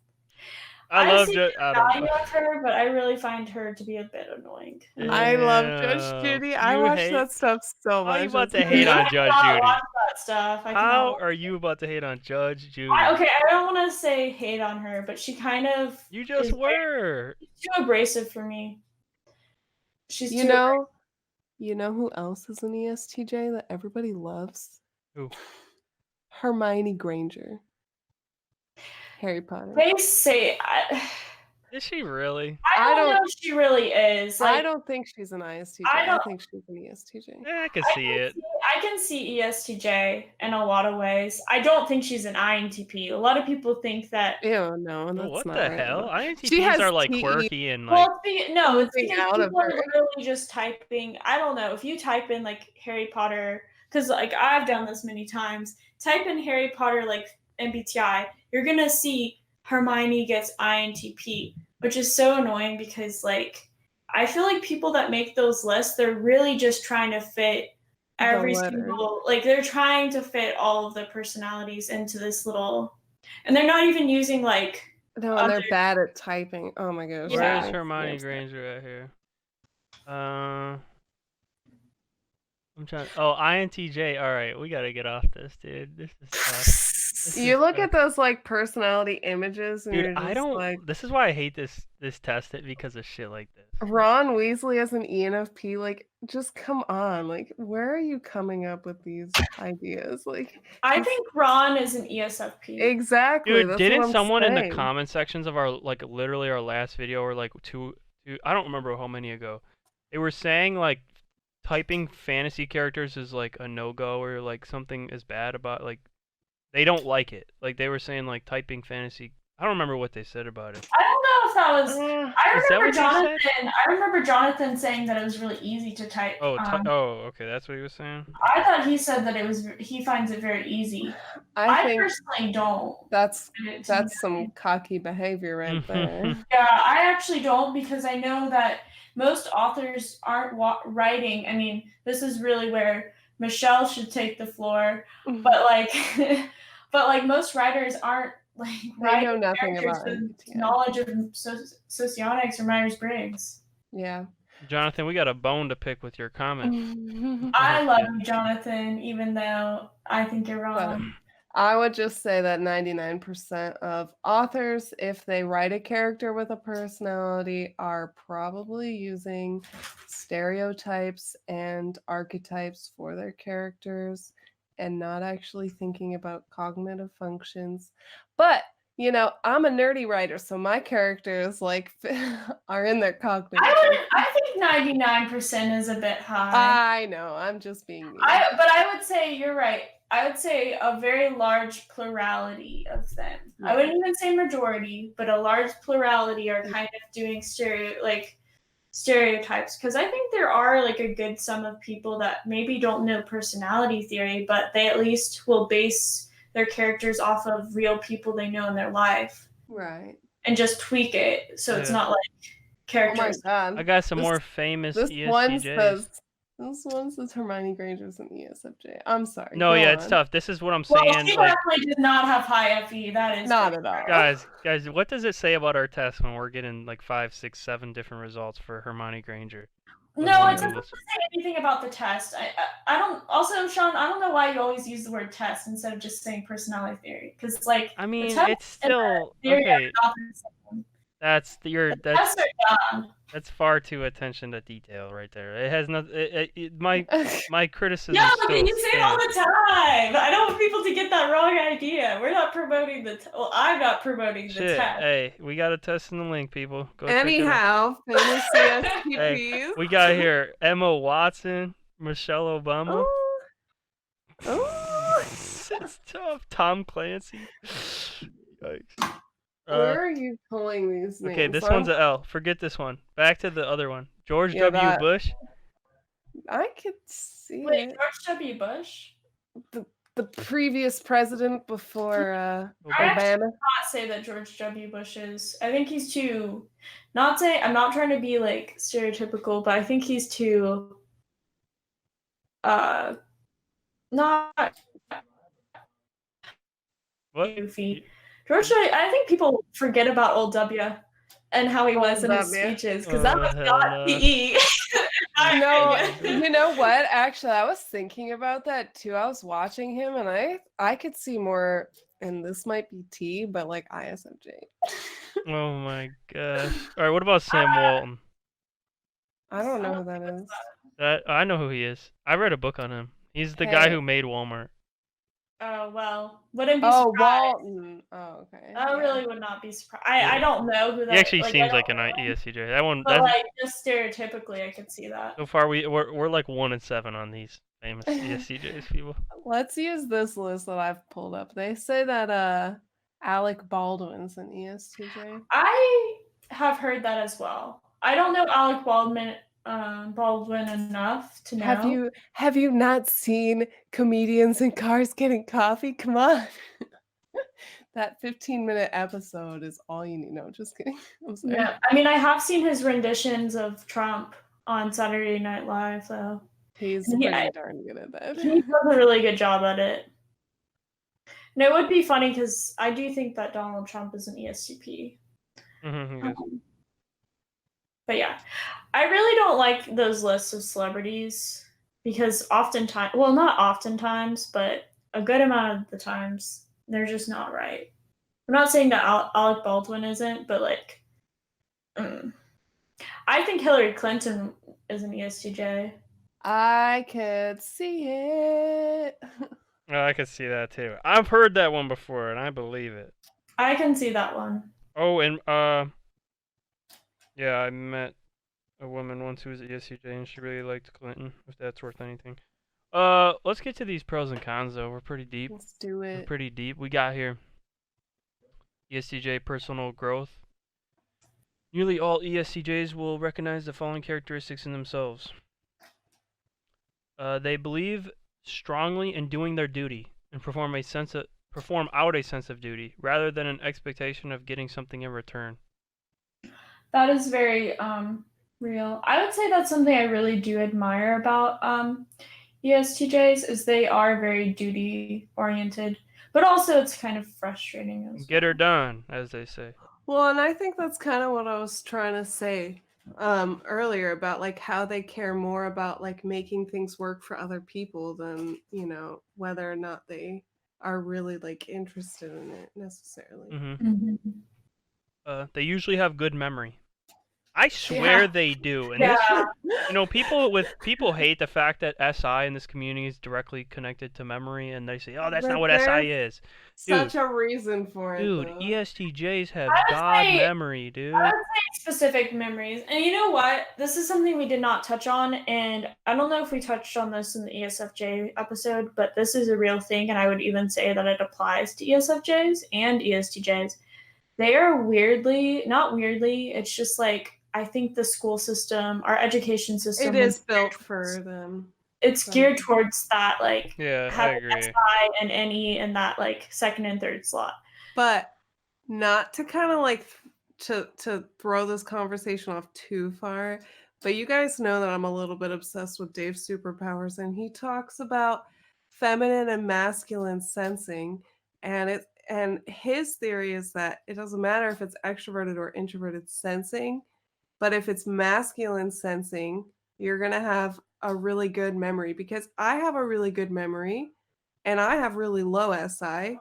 I I love see Judge. the I don't value know. of her, but I really find her to be a bit annoying. I love Judge Damn. Judy. I You watch hate. that stuff so How are you much. about It's to hate I on crazy. Judge cannot Judy? watch that stuff. I cannot How watch. are you about to hate on Judge Judy? Okay, I don't want to say hate on her, but she kind of You just is were. too abrasive for me. She's You too abrasive. know, you know who else is an ESTJ that everybody loves? Who? Hermione Granger. Harry Potter. They say Is she really? I don't know if she really is. I Like don't think she's an ISTJ. I I don't. think she's an ESTJ. Yeah, I can see it. I can see ESTJ in a lot of ways. I don't think she's an INTP. A lot of people think that. Ew, no, Oh, that's what not the right at hell? all. She INTPs has are like TE quirky and like. Well, no, it's oozing because out of people are her. literally just typing. I don't know if you type in like Harry Potter, because like I've done this many times. Type in Harry Potter like MBTI, you're gonna see Hermione gets INTP, which is so annoying because like I feel like people that make those lists, they're really just trying to fit every letter. single, like they're trying to fit all of the personalities into this little, and they're not even using like. No, and they're bad at typing. Oh my gosh. Yeah. Where's that makes me Hermione upset. Granger at here? I'm trying. Oh, INTJ. All right, we gotta get off this, dude. This is tough. You look at those like personality images and Dude, you're just I don't. like This is why I hate this test it because of shit like this. Ron Weasley as an ENFP, like just come on. Like where are you coming up with these ideas? Like I think Ron is an ESFP. exactly. Dude, That's didn't what I'm someone in the saying. comment sections of our like literally our last video or like two I don't remember how many ago. They were saying like typing fantasy characters is like a no-go or like something is bad about like they don't like it. Like they were saying like typing fantasy I don't remember what they said about it. I don't know if that was. I Is that remember what you said? Jonathan. I remember Jonathan saying that it was really easy to type. Oh, okay, that's what he was saying. I thought he said that it was. He finds it very easy. I I think personally don't. that's It to me, some cocky behavior right there. Yeah, I actually don't because I know that most authors aren't writing. I mean, this is really where Michelle should take the floor. But like, but like most writers aren't like They know writing nothing characters about with MBTI. knowledge of socionics or Myers-Briggs. Yeah. Jonathan, we got a bone to pick with your comment. I love you, Jonathan, even though I think you're wrong. I would just say that 99% of authors, if they write a character with a personality, are probably using stereotypes and archetypes for their characters and not actually thinking about cognitive functions. But, you know, I'm a nerdy writer, so my characters like are in their cognitive. I think 99% is a bit high. I know, I'm just being mean. But I would say you're right. I would say a very large plurality of them. I wouldn't even say majority, but a large plurality are kind of doing stereotypes, because I think there are like a good sum of people that maybe don't know personality theory, but they at least will base their characters off of real people they know in their life. Right. And just tweak it so it's not like characters. Oh my God. I got some more famous ESTJs. This one says Hermione Granger's an ESFJ. I'm sorry. No, yeah, it's tough. This is what I'm saying. Well, she definitely did not have high FE. That is not at all. Guys, what does it say about our test when we're getting like 5, 6, 7 different results for Hermione Granger? No, it doesn't say anything about the test. I don't. Also, Shaun, I don't know why you always use the word test instead of just saying personality theory. Because, like, I mean, it's still okay. That's far too attention to detail right there. It has nothing. My criticism. Yeah, but you say it all the time. I don't want people to get that wrong idea. We're not promoting the. Well, I'm not promoting the test. Hey, we got a test in the link, people. Go anyhow, famous ESTPs. Hey, we got here Emma Watson, Michelle Obama. Oh. It's tough. Tom Clancy. Yikes. Where are you pulling these names? Okay, this one's a L. Forget this one. Back to the other one. George W. Bush. I could see Wait, George W. Bush? The previous president before I Obama. not say that George W. Bush is. I think he's too. Not saying I'm not trying to be like stereotypical, but I think he's too. Not. What? Goofy. George, I think people forget about old W and how he was in his speeches, because that was not PE. You know what? Actually, I was thinking about that too. I was watching him, and I could see more, and this might be T, but like ISFJ. Oh my gosh! All right, what about Sam Walton? I don't know who that is. I know who he is. I read a book on him. He's the guy who made Walmart. Oh, well, wouldn't be surprised. Walton. Oh, okay. I really would not be surprised. I don't know who that is. He actually seems like an ESTJ. That one. But like, just stereotypically, I could see that. So far, we're like 1 and 7 on these famous ESTJs, people. Let's use this list that I've pulled up. They say that Alec Baldwin's an ESTJ. I have heard that as well. I don't know Alec Baldwin enough to know. Have you not seen comedians in cars getting coffee? Come on. That 15-minute episode is all you need. No, just kidding. I'm sorry. Yeah, I mean, I have seen his renditions of Trump on Saturday Night Live, though. He's pretty darn good at that. He does a really good job at it. And it would be funny because I do think that Donald Trump is an ESTP. But yeah, I really don't like those lists of celebrities because oftentimes, well, not oftentimes, but a good amount of the times, they're just not right. I'm not saying that Alec Baldwin isn't, but like, I think Hillary Clinton is an ESTJ. I could see it. Oh, I could see that too. I've heard that one before, and I believe it. I can see that one. Oh, and yeah, I met a woman once who was an ESTJ, and she really liked Clinton, if that's worth anything. Let's get to these pros and cons, though. We're pretty deep. Let's do it. We're pretty deep. We got here ESTJ personal growth. Nearly all ESTJs will recognize the following characteristics in themselves. They believe strongly in doing their duty and perform out a sense of duty rather than an expectation of getting something in return. That is very real. I would say that's something I really do admire about ESTJs is they are very duty oriented, but also it's kind of frustrating as Get well. her done, as they say. Well, and I think that's kind of what I was trying to say earlier about like how they care more about like making things work for other people than, you know, whether or not they are really like interested in it necessarily. They usually have good memory. I swear Yeah. they do. And Yeah. this, you know, people hate the fact that SI in this community is directly connected to memory, and they say, "Oh, that's But not what there's SI is." such a reason for it, Dude, though. ESTJs have I would God say- memory, dude. I would say specific memories. And you know what? This is something we did not touch on, and I don't know if we touched on this in the ESFJ episode, but this is a real thing, and I would even say that it applies to ESFJs and ESTJs. They are not weirdly, it's just like I think the school system, our education system, It is built for them. it's geared towards that, like Yeah, I having agree. SI and NE in that like second and third slot. But not to kind of like to throw this conversation off too far, but you guys know that I'm a little bit obsessed with Dave's superpowers, and he talks about feminine and masculine sensing, and his theory is that it doesn't matter if it's extroverted or introverted sensing, but if it's masculine sensing, you're going to have a really good memory, because I have a really good memory and I have really low SI.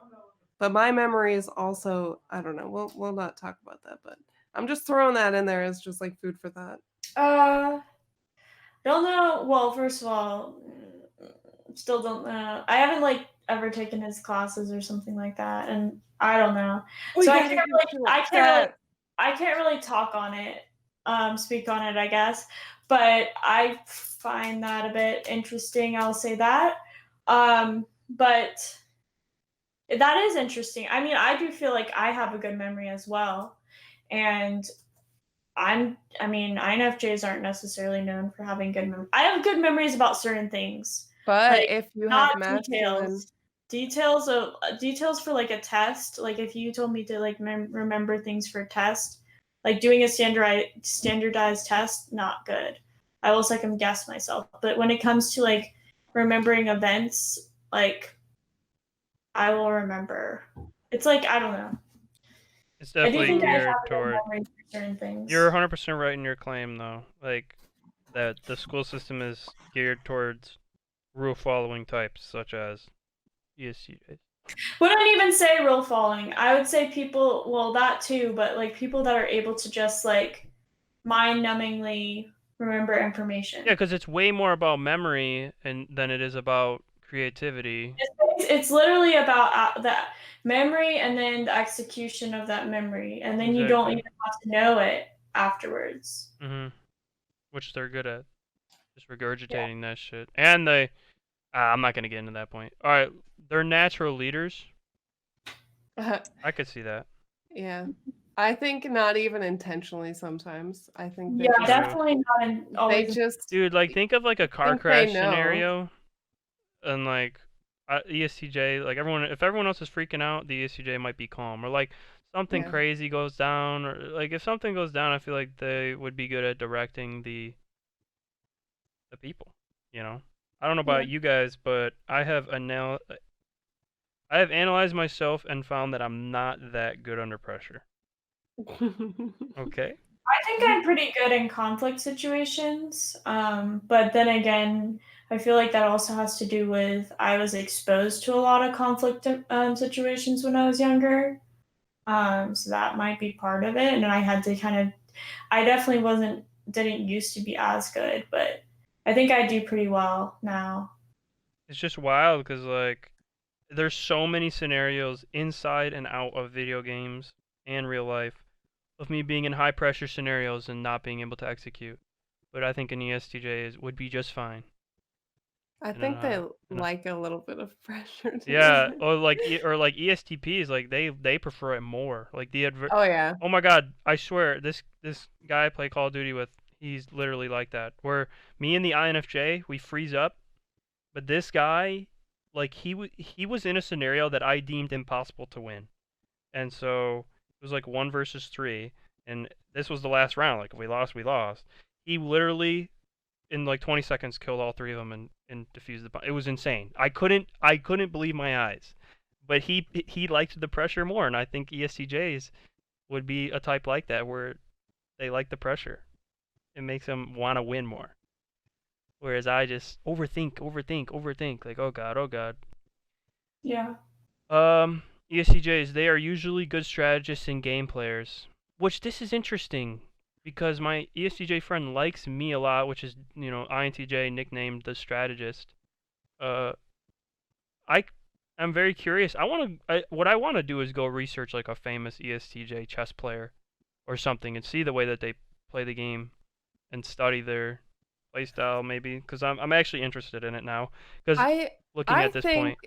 But my memory is also, I don't know, we'll not talk about that, but I'm just throwing that in there as just like food for thought. Don't know. Well, first of all, still don't know. I haven't like ever taken his classes or something like that, and I don't know. So I can't really talk on it, speak on it, I guess. But I find that a bit interesting. I'll say that. But that is interesting. I mean, I do feel like I have a good memory as well, and INFJs aren't necessarily known for having good memory. I have good memories about certain things. But like, if you not have masculine, details for like a test, like if you told me to like remember things for a test, like doing a standardized test, not good. I will second guess myself. But when it comes to like remembering events, like I will remember. It's like, I don't know. It's I do definitely think I have geared a good toward. memory for certain things. You're 100% right in your claim, though. Like, that the school system is geared towards rule-following types, such as ESTJs. Wouldn't even say rule following. I would say people, well, that too, but like people that are able to just like mind-numbingly remember information. Yeah, because it's way more about memory than it is about creativity. It's literally about that memory and then the execution of that memory, and then you don't even have to know it afterwards. Which they're good at, just regurgitating that shit. And they, I'm not gonna get into that point. All right, they're natural leaders. I could see that. Yeah. I think not even intentionally sometimes. I think Yeah, definitely not always. They just, dude, like think of like a car think crash they know. scenario, and like ESTJ, like if everyone else is freaking out, the ESTJ might be calm, or like something Yeah. crazy goes down, or like if something goes down, I feel like they would be good at directing the people. You know, I don't know about you guys, but I have analyzed myself and found that I'm not that good under pressure. Okay. I think I'm pretty good in conflict situations, but then again, I feel like that also has to do with I was exposed to a lot of conflict situations when I was younger, so that might be part of it. And I had to I definitely didn't used to be as good, but I think I do pretty well now. It's just wild because like there's so many scenarios inside and out of video games and real life of me being in high pressure scenarios and not being able to execute. But I think an ESTJ would be just fine. I I don't know think they how. like a little bit of pressure Yeah, too. or like ESTPs, like they prefer it more. Like Oh yeah. oh my God, I swear this guy I play Call of Duty with, he's literally like that. Where me and the INFJ, we freeze up, but this guy, like he was in a scenario that I deemed impossible to win, and so it was like 1 versus 3, and this was the last round. Like if we lost, we lost. He literally in like 20 seconds killed all 3 of them and defused the bomb. It was insane. I couldn't believe my eyes. But he liked the pressure more, and I think ESTJs would be a type like that where they like the pressure. It makes them want to win more. Whereas I just overthink. Like, oh God, oh God. Yeah. ESTJs, they are usually good strategists and game players. Which this is interesting because my ESTJ friend likes me a lot, which is, INTJ, nicknamed the strategist. Uh, I I'm very curious. What I want to do is go research like a famous ESTJ chess player or something and see the way that they play the game and study their play style maybe because I'm actually interested in it now because I looking I at this think point.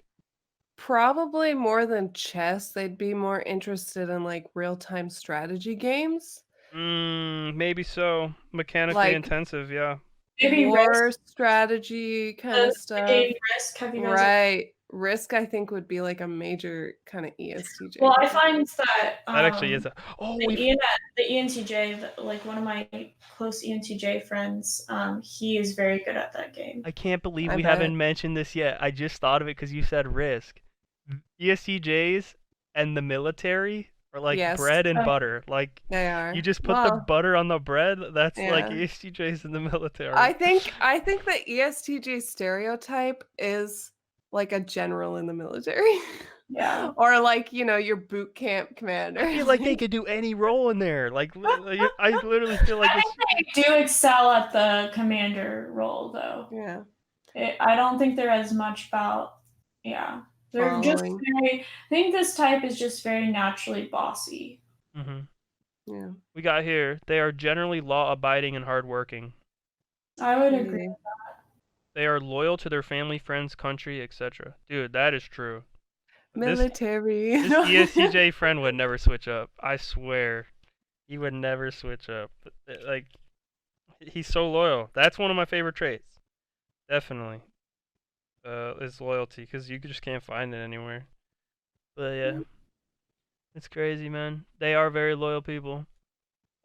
probably more than chess, they'd be more interested in like real-time strategy games. Maybe so. Mechanically Like intensive, yeah. Maybe war Risk, strategy kind of the stuff. game Risk. Have you guys? Right. Risk, I think, would be like a major kind of ESTJ Well, I type of find game. that That actually is a. Oh, the ENTJ, like one of my close ENTJ friends, he is very good at that game. I can't believe I we bet. haven't mentioned this yet. I just thought of it because you said Risk. ESTJs and the military are like Yes, bread and Oh, butter. Like they you are. just put the Well, butter on the bread. That's like yeah. ESTJs in the military. I think the ESTJ stereotype is like a general in the military. yeah. Or like, your boot camp commander. I feel like they could do any role in there. Like I literally feel like I it's. think they do excel at the commander role, though. Yeah. I don't think they're as much about, yeah. They're just Following. very, I think this type is just very naturally bossy. Hmm. Yeah. We got here. They are generally law-abiding and hardworking. I would agree. Maybe. They are loyal to their family, friends, country, etc. Dude, that is true. This Military. this ESTJ friend would never switch up. I swear, he would never switch up. Like he's so loyal. That's one of my favorite traits. Definitely, is loyalty because you just can't find it anywhere. But yeah, it's crazy, man. They are very loyal people.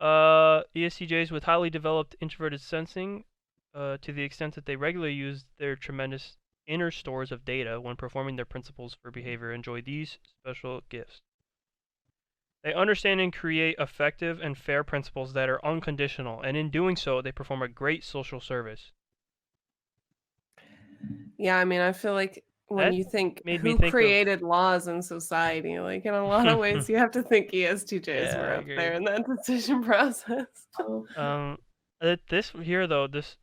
ESTJs with highly developed introverted sensing, to the extent that they regularly use their tremendous inner stores of data when performing their principles for behavior, enjoy these special gifts. They understand and create effective and fair principles that are unconditional, and in doing so, they perform a great social service. Yeah, I mean, I feel like when That you think made me who think of. created laws in society, like in a lot of ways, you have to think ESTJs Yeah, were I up there agree. in that decision process. So, This here though, this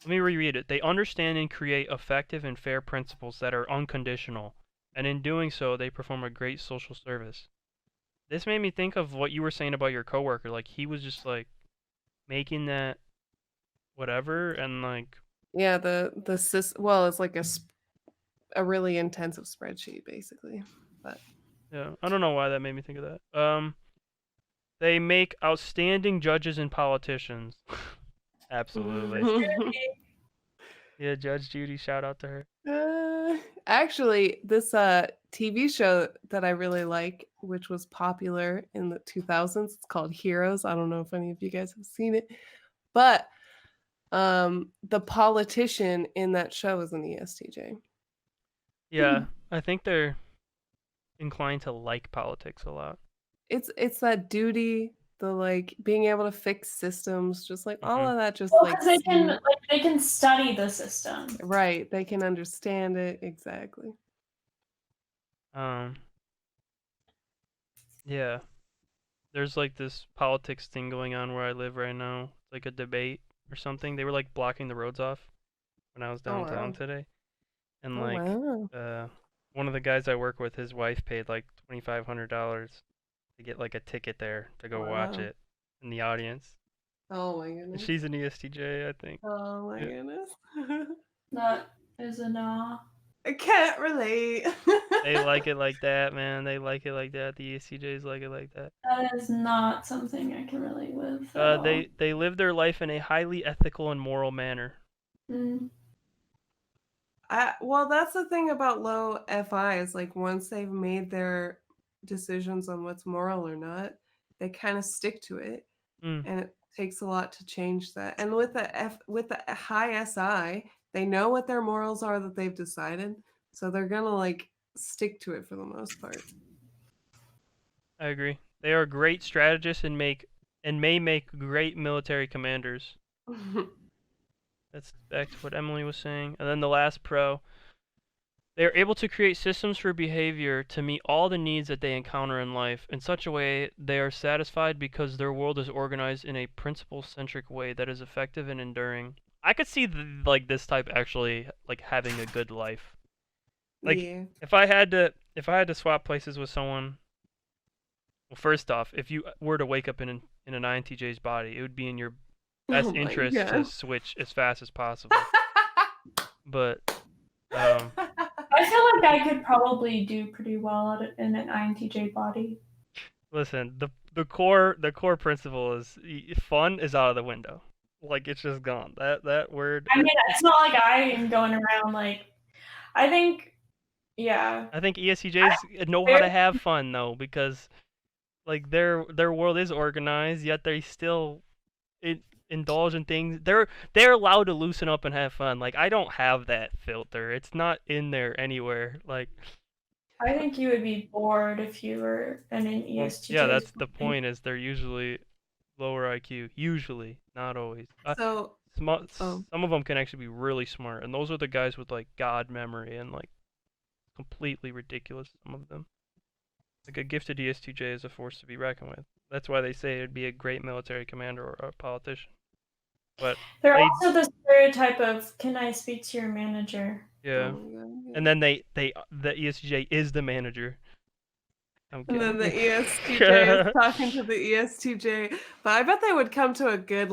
let me reread it. They understand and create effective and fair principles that are unconditional, and in doing so, they perform a great social service. This made me think of what you were saying about your coworker. Like he was just like making that whatever, and like Yeah, well, it's like a really intensive spreadsheet, basically. But yeah, I don't know why that made me think of that. They make outstanding judges and politicians. Absolutely. Yeah, Judge Judy, shout out to her. Actually, this TV show that I really like, which was popular in the 2000s, it's called Heroes. I don't know if any of you guys have seen it, but the politician in that show is an ESTJ. Yeah, I think they're inclined to like politics a lot. It's that duty, the like being able to fix systems, just like all Hmm. of that, just well, like because they can study the system. right, they can understand it exactly. Yeah. There's like this politics thing going on where I live right now. It's like a debate or something. They were like blocking the roads off when I was Oh downtown wow. today. And Oh like wow. one of the guys I work with, his wife paid like $2,500 to get like a ticket there to go watch Wow. it in the audience. Oh my And goodness. she's an ESTJ, I think. Oh my Yeah. goodness. That Is a no. I can't relate. They like it like that, man. They like it like that. The ESTJs like it like that. That is not something I can relate with at all. They live their life in a highly ethical and moral manner. Mm. Well, that's the thing about low FI is like once they've made their decisions on what's moral or not, they kind of stick to it, Mm. and it takes a lot to change that. And with the high SI, they know what their morals are that they've decided, so they're gonna like stick to it for the most part. I agree. They are great strategists and may make great military commanders. That's back to what Emily was saying. And then the last pro. They are able to create systems for behavior to meet all the needs that they encounter in life. In such a way, they are satisfied because their world is organized in a principle-centric way that is effective and enduring. I could see like this type actually like having a good life. Like Yeah. if I had to swap places with someone, well, first off, if you were to wake up in an INTJ's body, it would be in your best Oh my interest to God. switch as fast as possible. But I feel like I could probably do pretty well in an INTJ body. listen, the core principle is fun is out of the window. Like it's just gone. That word. I mean, it's not like I am going around like. I think, yeah. I think ESTJs know how to have fun though, because like their world is organized, yet they still indulge in things. They're allowed to loosen up and have fun. Like I don't have that filter. It's not in there anywhere. Like I think you would be bored if you were in an ESTJ. yeah, that's the point. Is they're usually lower IQ. Usually, not always. So Some of them can actually be really smart, and those are the guys with like god memory and like completely ridiculous. Some of them. Like a gifted ESTJ is a force to be reckoned with. That's why they say it'd be a great military commander or a politician. But they're also the stereotype of "Can I speak to your manager?" Yeah. Oh my God, yeah. And then the ESTJ is the manager. I'm And kidding. then the ESTJ is talking to the ESTJ, but I bet they would come to a good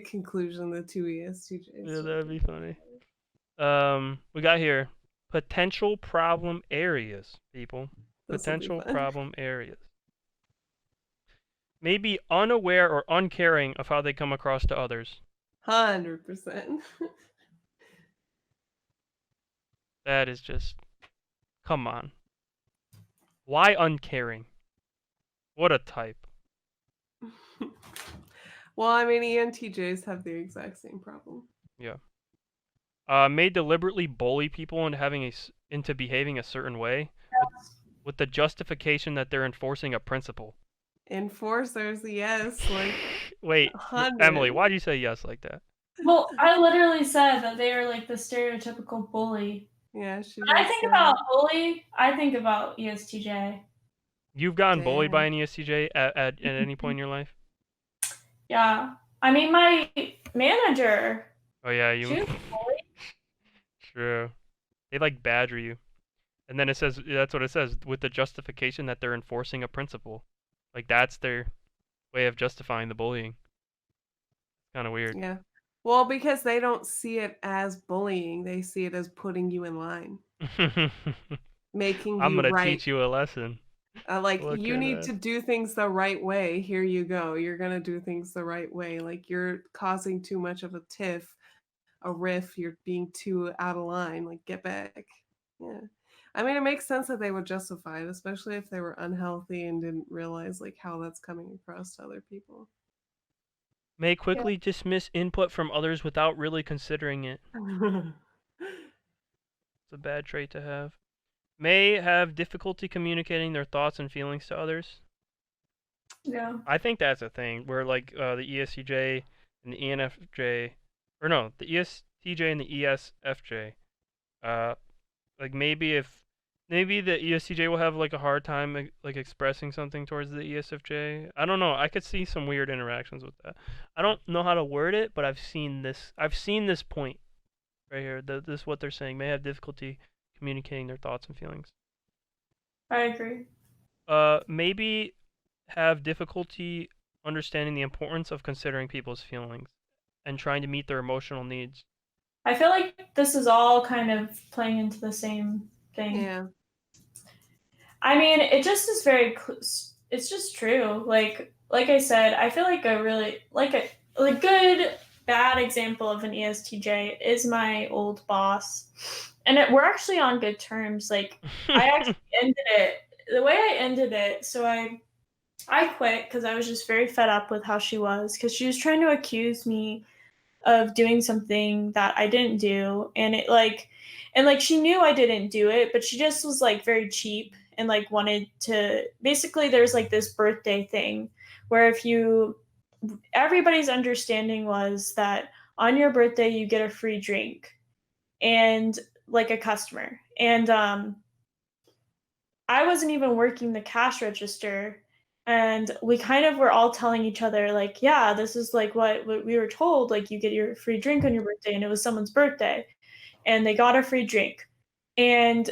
conclusion. The two ESTJs. Yeah, that'd be funny. We got here potential problem areas, people. Potential problem areas. Maybe unaware or uncaring of how they come across to others. 100%. That is just, come on. Why uncaring? What a type. Well, I mean, ENTJs have the exact same problem. Yeah. May deliberately bully people into behaving a certain way with the justification that they're enforcing a principle. Enforcers, yes. Like, wait, 100. Emily, why do you say yes like that? Well, I literally said that they are like the stereotypical bully. Yeah, when I think about bully, I think about ESTJ. You've gotten bullied by an ESTJ at any point in your life? Yeah. I mean, my manager. Oh yeah, She was bullied. True. They like badger you. And then it says, that's what it says, with the justification that they're enforcing a principle. Like that's their way of justifying the bullying. Kind of weird. Yeah. Well, because they don't see it as bullying, they see it as putting you in line. Making you I'm gonna right. teach you a lesson. Like, you need to do things the right way. Here you go. You're gonna do things the right way. Like, you're causing too much of a tiff, a riff. You're being too out of line. Like, get back. Yeah. I mean, it makes sense that they would justify it, especially if they were unhealthy and didn't realize like how that's coming across to other people. May quickly dismiss input from others without really considering it. It's a bad trait to have. May have difficulty communicating their thoughts and feelings to others. Yeah. I think that's a thing where like the ESTJ and the ENFJ, or no, the ESTJ and the ESFJ, like maybe the ESTJ will have like a hard time like expressing something towards the ESFJ. I don't know. I could see some weird interactions with that. I don't know how to word it, but I've seen this point right here. This is what they're saying. May have difficulty communicating their thoughts and feelings. I agree. Maybe have difficulty understanding the importance of considering people's feelings and trying to meet their emotional needs. I feel like this is all kind of playing into the same thing. Yeah. I mean, it just is very. It's just true. Like I said, I feel like a really a good bad example of an ESTJ is my old boss, and we're actually on good terms. Like I actually ended it the way I ended it. So I quit because I was just very fed up with how she was, because she was trying to accuse me of doing something that I didn't do, and she knew I didn't do it, but she just was like very cheap and like wanted to basically, there's like this birthday thing where if you everybody's understanding was that on your birthday you get a free drink and like a customer. And I wasn't even working the cash register, and we kind of were all telling each other like, yeah, this is like what we were told, like you get your free drink on your birthday, and it was someone's birthday and they got a free drink. And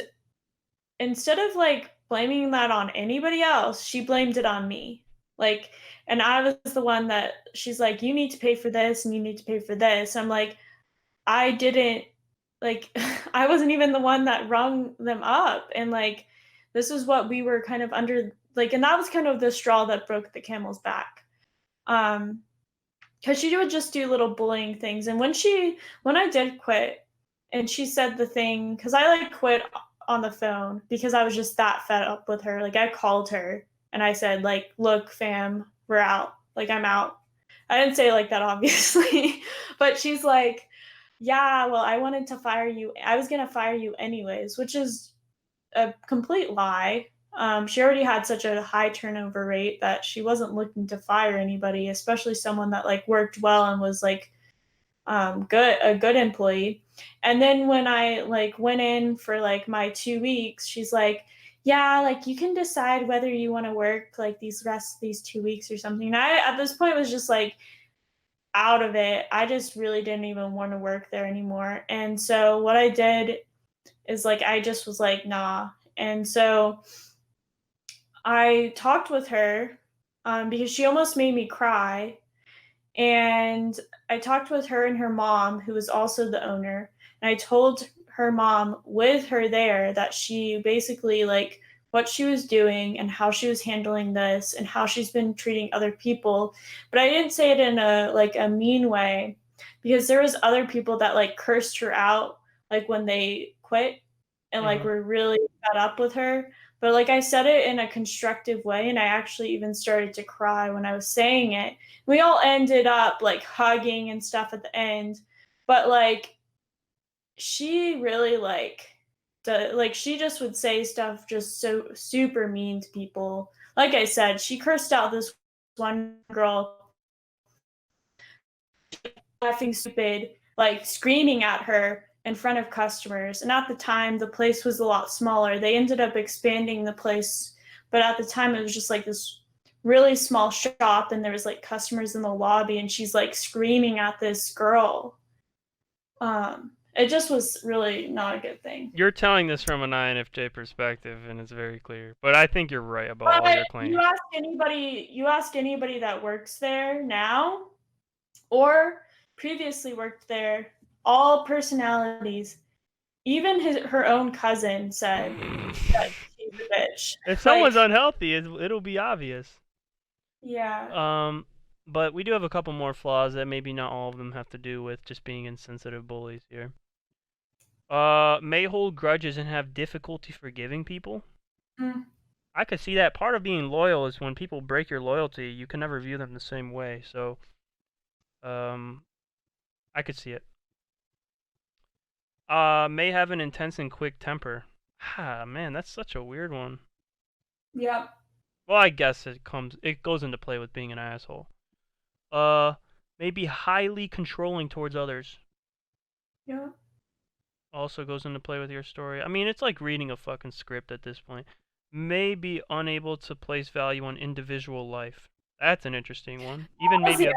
instead of like blaming that on anybody else, she blamed it on me. Like, and I was the one that she's like, you need to pay for this and you need to pay for this. I'm like, I didn't, like I wasn't even the one that rung them up. And like this is what we were kind of under, like, and that was kind of the straw that broke the camel's back. Because she would just do little bullying things. And when I did quit and she said the thing, because I like quit on the phone because I was just that fed up with her. Like I called her and I said, like, look, fam, we're out. Like I'm out. I didn't say it like that, obviously, but she's like, yeah, well, I wanted to fire you. I was going to fire you anyways, which is a complete lie. She already had such a high turnover rate that she wasn't looking to fire anybody, especially someone that like worked well and was like a good employee. And then when I like went in for like my 2 weeks, she's like, yeah, like you can decide whether you want to work like these 2 weeks or something. And I at this point was just like out of it. I just really didn't even want to work there anymore. And so what I did is like I just was like, nah. And so I talked with her because she almost made me cry. And I talked with her and her mom, who was also the owner. And I told her mom with her there that she basically like what she was doing and how she was handling this and how she's been treating other people. But I didn't say it in a mean way, because there was other people that like cursed her out like when they quit and like were really fed up with her. But like I said it in a constructive way, and I actually even started to cry when I was saying it. We all ended up like hugging and stuff at the end, but like she really like she just would say stuff just so super mean to people. Like I said, she cursed out this one girl, laughing stupid, like screaming at her in front of customers. And at the time, the place was a lot smaller. They ended up expanding the place, but at the time, it was just like this really small shop, and there was like customers in the lobby, and she's like screaming at this girl. It just was really not a good thing. You're telling this from an INFJ perspective, and it's very clear. But I think you're right about all your claims. You ask anybody that works there now or previously worked there, all personalities, even her own cousin said that she's a bitch. If someone's unhealthy, it'll be obvious. Yeah. But we do have a couple more flaws that maybe not all of them have to do with just being insensitive bullies here. May hold grudges and have difficulty forgiving people. I could see that. Part of being loyal is when people break your loyalty, you can never view them the same way. So, I could see it. May have an intense and quick temper. Ah, man, that's such a weird one. Yep. Well, I guess it goes into play with being an asshole. May be highly controlling towards others. Yeah. Also goes into play with your story. I mean, it's like reading a fucking script at this point. May be unable to place value on individual life. That's an interesting one. Even maybe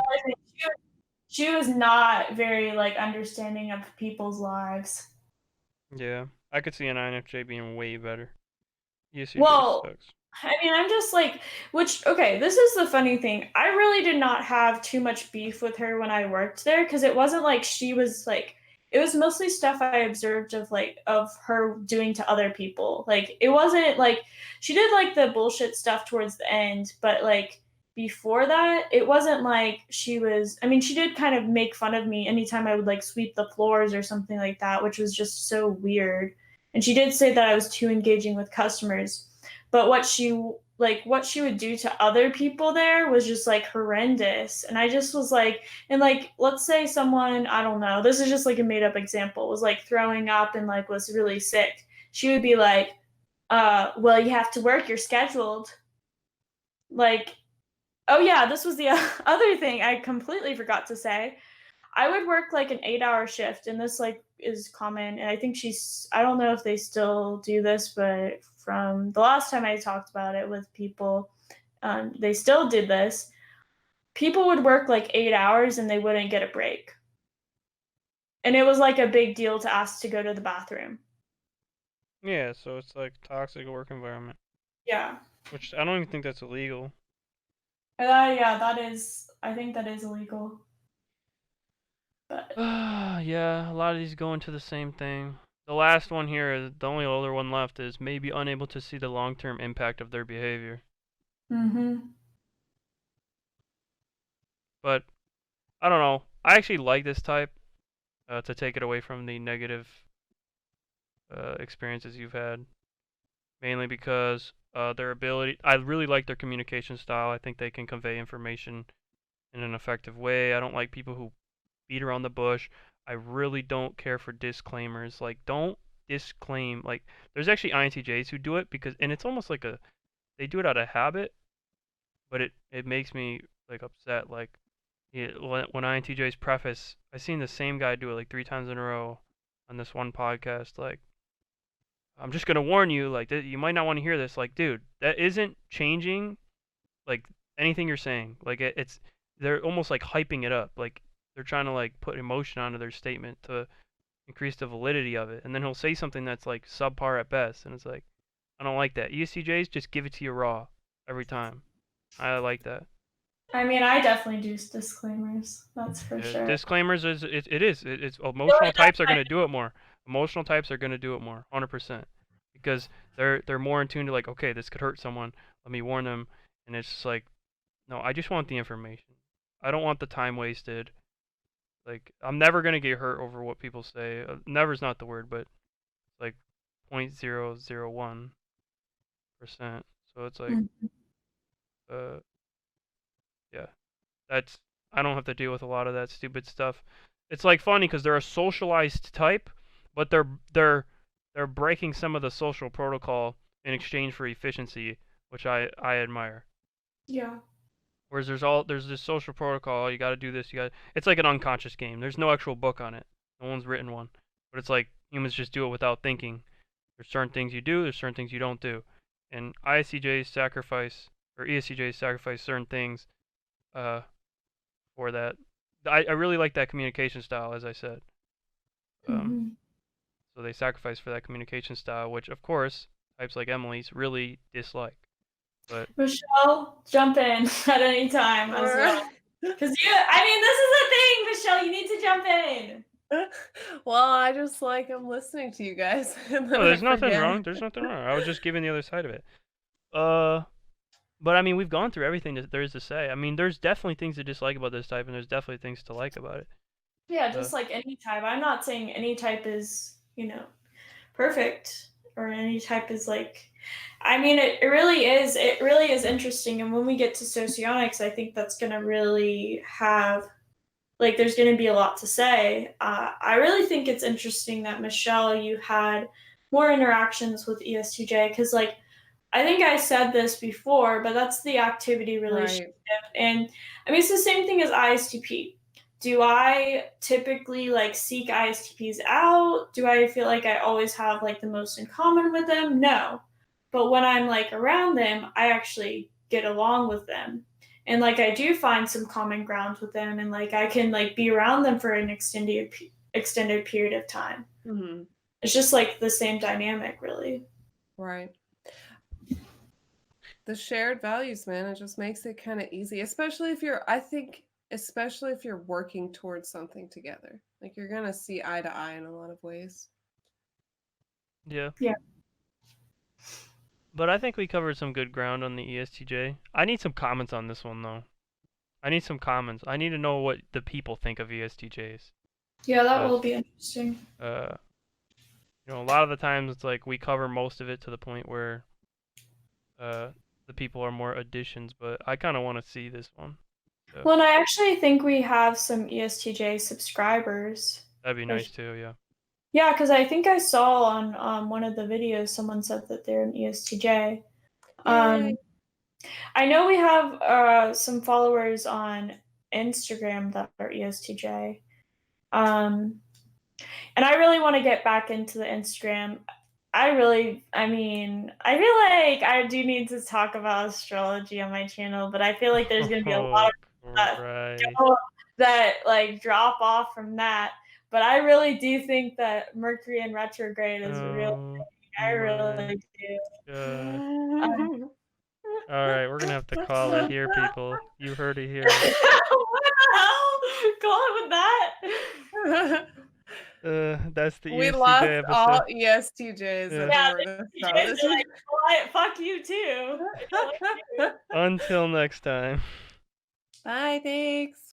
she was not very like understanding of people's lives. Yeah, I could see an INFJ being way better. ESTJ sucks. I mean, I'm just like, okay, this is the funny thing. I really did not have too much beef with her when I worked there, because it wasn't like she was like, it was mostly stuff I observed of her doing to other people. Like, it wasn't like she did like the bullshit stuff towards the end, but like before that, it wasn't like she did kind of make fun of me anytime I would like sweep the floors or something like that, which was just so weird. And she did say that I was too engaging with customers. But what she would do to other people there was just like horrendous. And I just was like, and like, let's say someone, I don't know, this is just like a made up example, was like throwing up and like was really sick. She would be like, well, you have to work, you're scheduled. Like, oh yeah, this was the other thing I completely forgot to say. I would work like an 8-hour shift, and this like is common. And I think I don't know if they still do this, but from the last time I talked about it with people, they still did this. People would work like 8 hours and they wouldn't get a break. And it was like a big deal to ask to go to the bathroom. Yeah, so it's like toxic work environment. Yeah. Which I don't even think that's illegal. Yeah, I think that is illegal. But yeah, a lot of these go into the same thing. The last one here is the only older one left is maybe unable to see the long-term impact of their behavior. But I don't know. I actually like this type to take it away from the negative experiences you've had. Mainly because their ability, I really like their communication style. I think they can convey information in an effective way. I don't like people who beat around the bush. I really don't care for disclaimers. Like, don't disclaim. Like, there's actually INTJs who do it and it's almost like they do it out of habit, but it makes me like upset. Like, when INTJs preface, I seen the same guy do it like 3 times in a row on this one podcast. Like, I'm just gonna warn you, like, you might not want to hear this. Like, dude, that isn't changing, like, anything you're saying. Like, they're almost like hyping it up. Like, they're trying to like put emotion onto their statement to increase the validity of it. And then he'll say something that's like subpar at best, and it's like, I don't like that. ESTJs just give it to you raw every time. I like that. I mean, I definitely do disclaimers. That's for sure. Disclaimers it's emotional types are gonna do it more. Emotional types are gonna do it more, 100%, because they're more in tune to like, okay, this could hurt someone. Let me warn them, and it's just like, no, I just want the information. I don't want the time wasted. Like, I'm never gonna get hurt over what people say. Never's not the word, but like 0.001%. So it's like, yeah. That's I don't have to deal with a lot of that stupid stuff. It's like funny because they're a socialized type, but they're breaking some of the social protocol in exchange for efficiency, which I admire. Yeah. Whereas there's this social protocol, you got to do this, it's like an unconscious game. There's no actual book on it. No one's written one. But it's like humans just do it without thinking. There's certain things you do, there's certain things you don't do. And ESTJs sacrifice certain things for that. I really like that communication style, as I said. So they sacrifice for that communication style, which, of course, types like Emily's really dislike. But Michelle, jump in at any time as well. Because this is the thing, Michelle, you need to jump in. Well, I just like I'm listening to you guys. No, there's nothing wrong. There's nothing wrong. I was just giving the other side of it. But I mean, we've gone through everything that there is to say. I mean, there's definitely things to dislike about this type, and there's definitely things to like about it. Yeah, just like any type. I'm not saying any type is, perfect, or any type is like. I mean, it really is. It really is interesting. And when we get to socionics, I think that's going to really have, like, there's going to be a lot to say. I really think it's interesting that, Michelle, you had more interactions with ESTJ, because, like, I think I said this before, but that's the activity relationship. Right. And I mean, it's the same thing as ISTP. Do I typically like seek ISTPs out? Do I feel like I always have like the most in common with them? No. But when I'm like around them, I actually get along with them. And like I do find some common ground with them, and like I can like be around them for an extended period of time. Mm-hmm. It's just like the same dynamic, really. Right. The shared values, man, it just makes it kind of easy, especially if I think especially if you're working towards something together. Like you're gonna see eye to eye in a lot of ways. Yeah. Yeah. But I think we covered some good ground on the ESTJ. I need some comments on this one though. I need some comments. I need to know what the people think of ESTJs. Yeah, that will Because be interesting. you know, a lot of the times it's like we cover most of it to the point where the people are more additions, but I kind of want to see this one. So Well, and I actually think we have some ESTJ subscribers. that'd be nice too, yeah. Yeah, because I think I saw on one of the videos someone said that they're an ESTJ. Yay. I know we have some followers on Instagram that are ESTJ. And I really want to get back into the Instagram. I mean, I feel like I do need to talk about astrology on my channel, but I feel like there's going to be a lot of that like drop off from that. But I really do think that Mercury in retrograde is a real thing. I really do. All right, we're gonna have to call it here, people. You heard it here. What the hell? Call it with that? That's the We ESTJ lost episode. all ESTJs. Yeah, ESTJs are like, fuck you too. Until next time. Bye, thanks.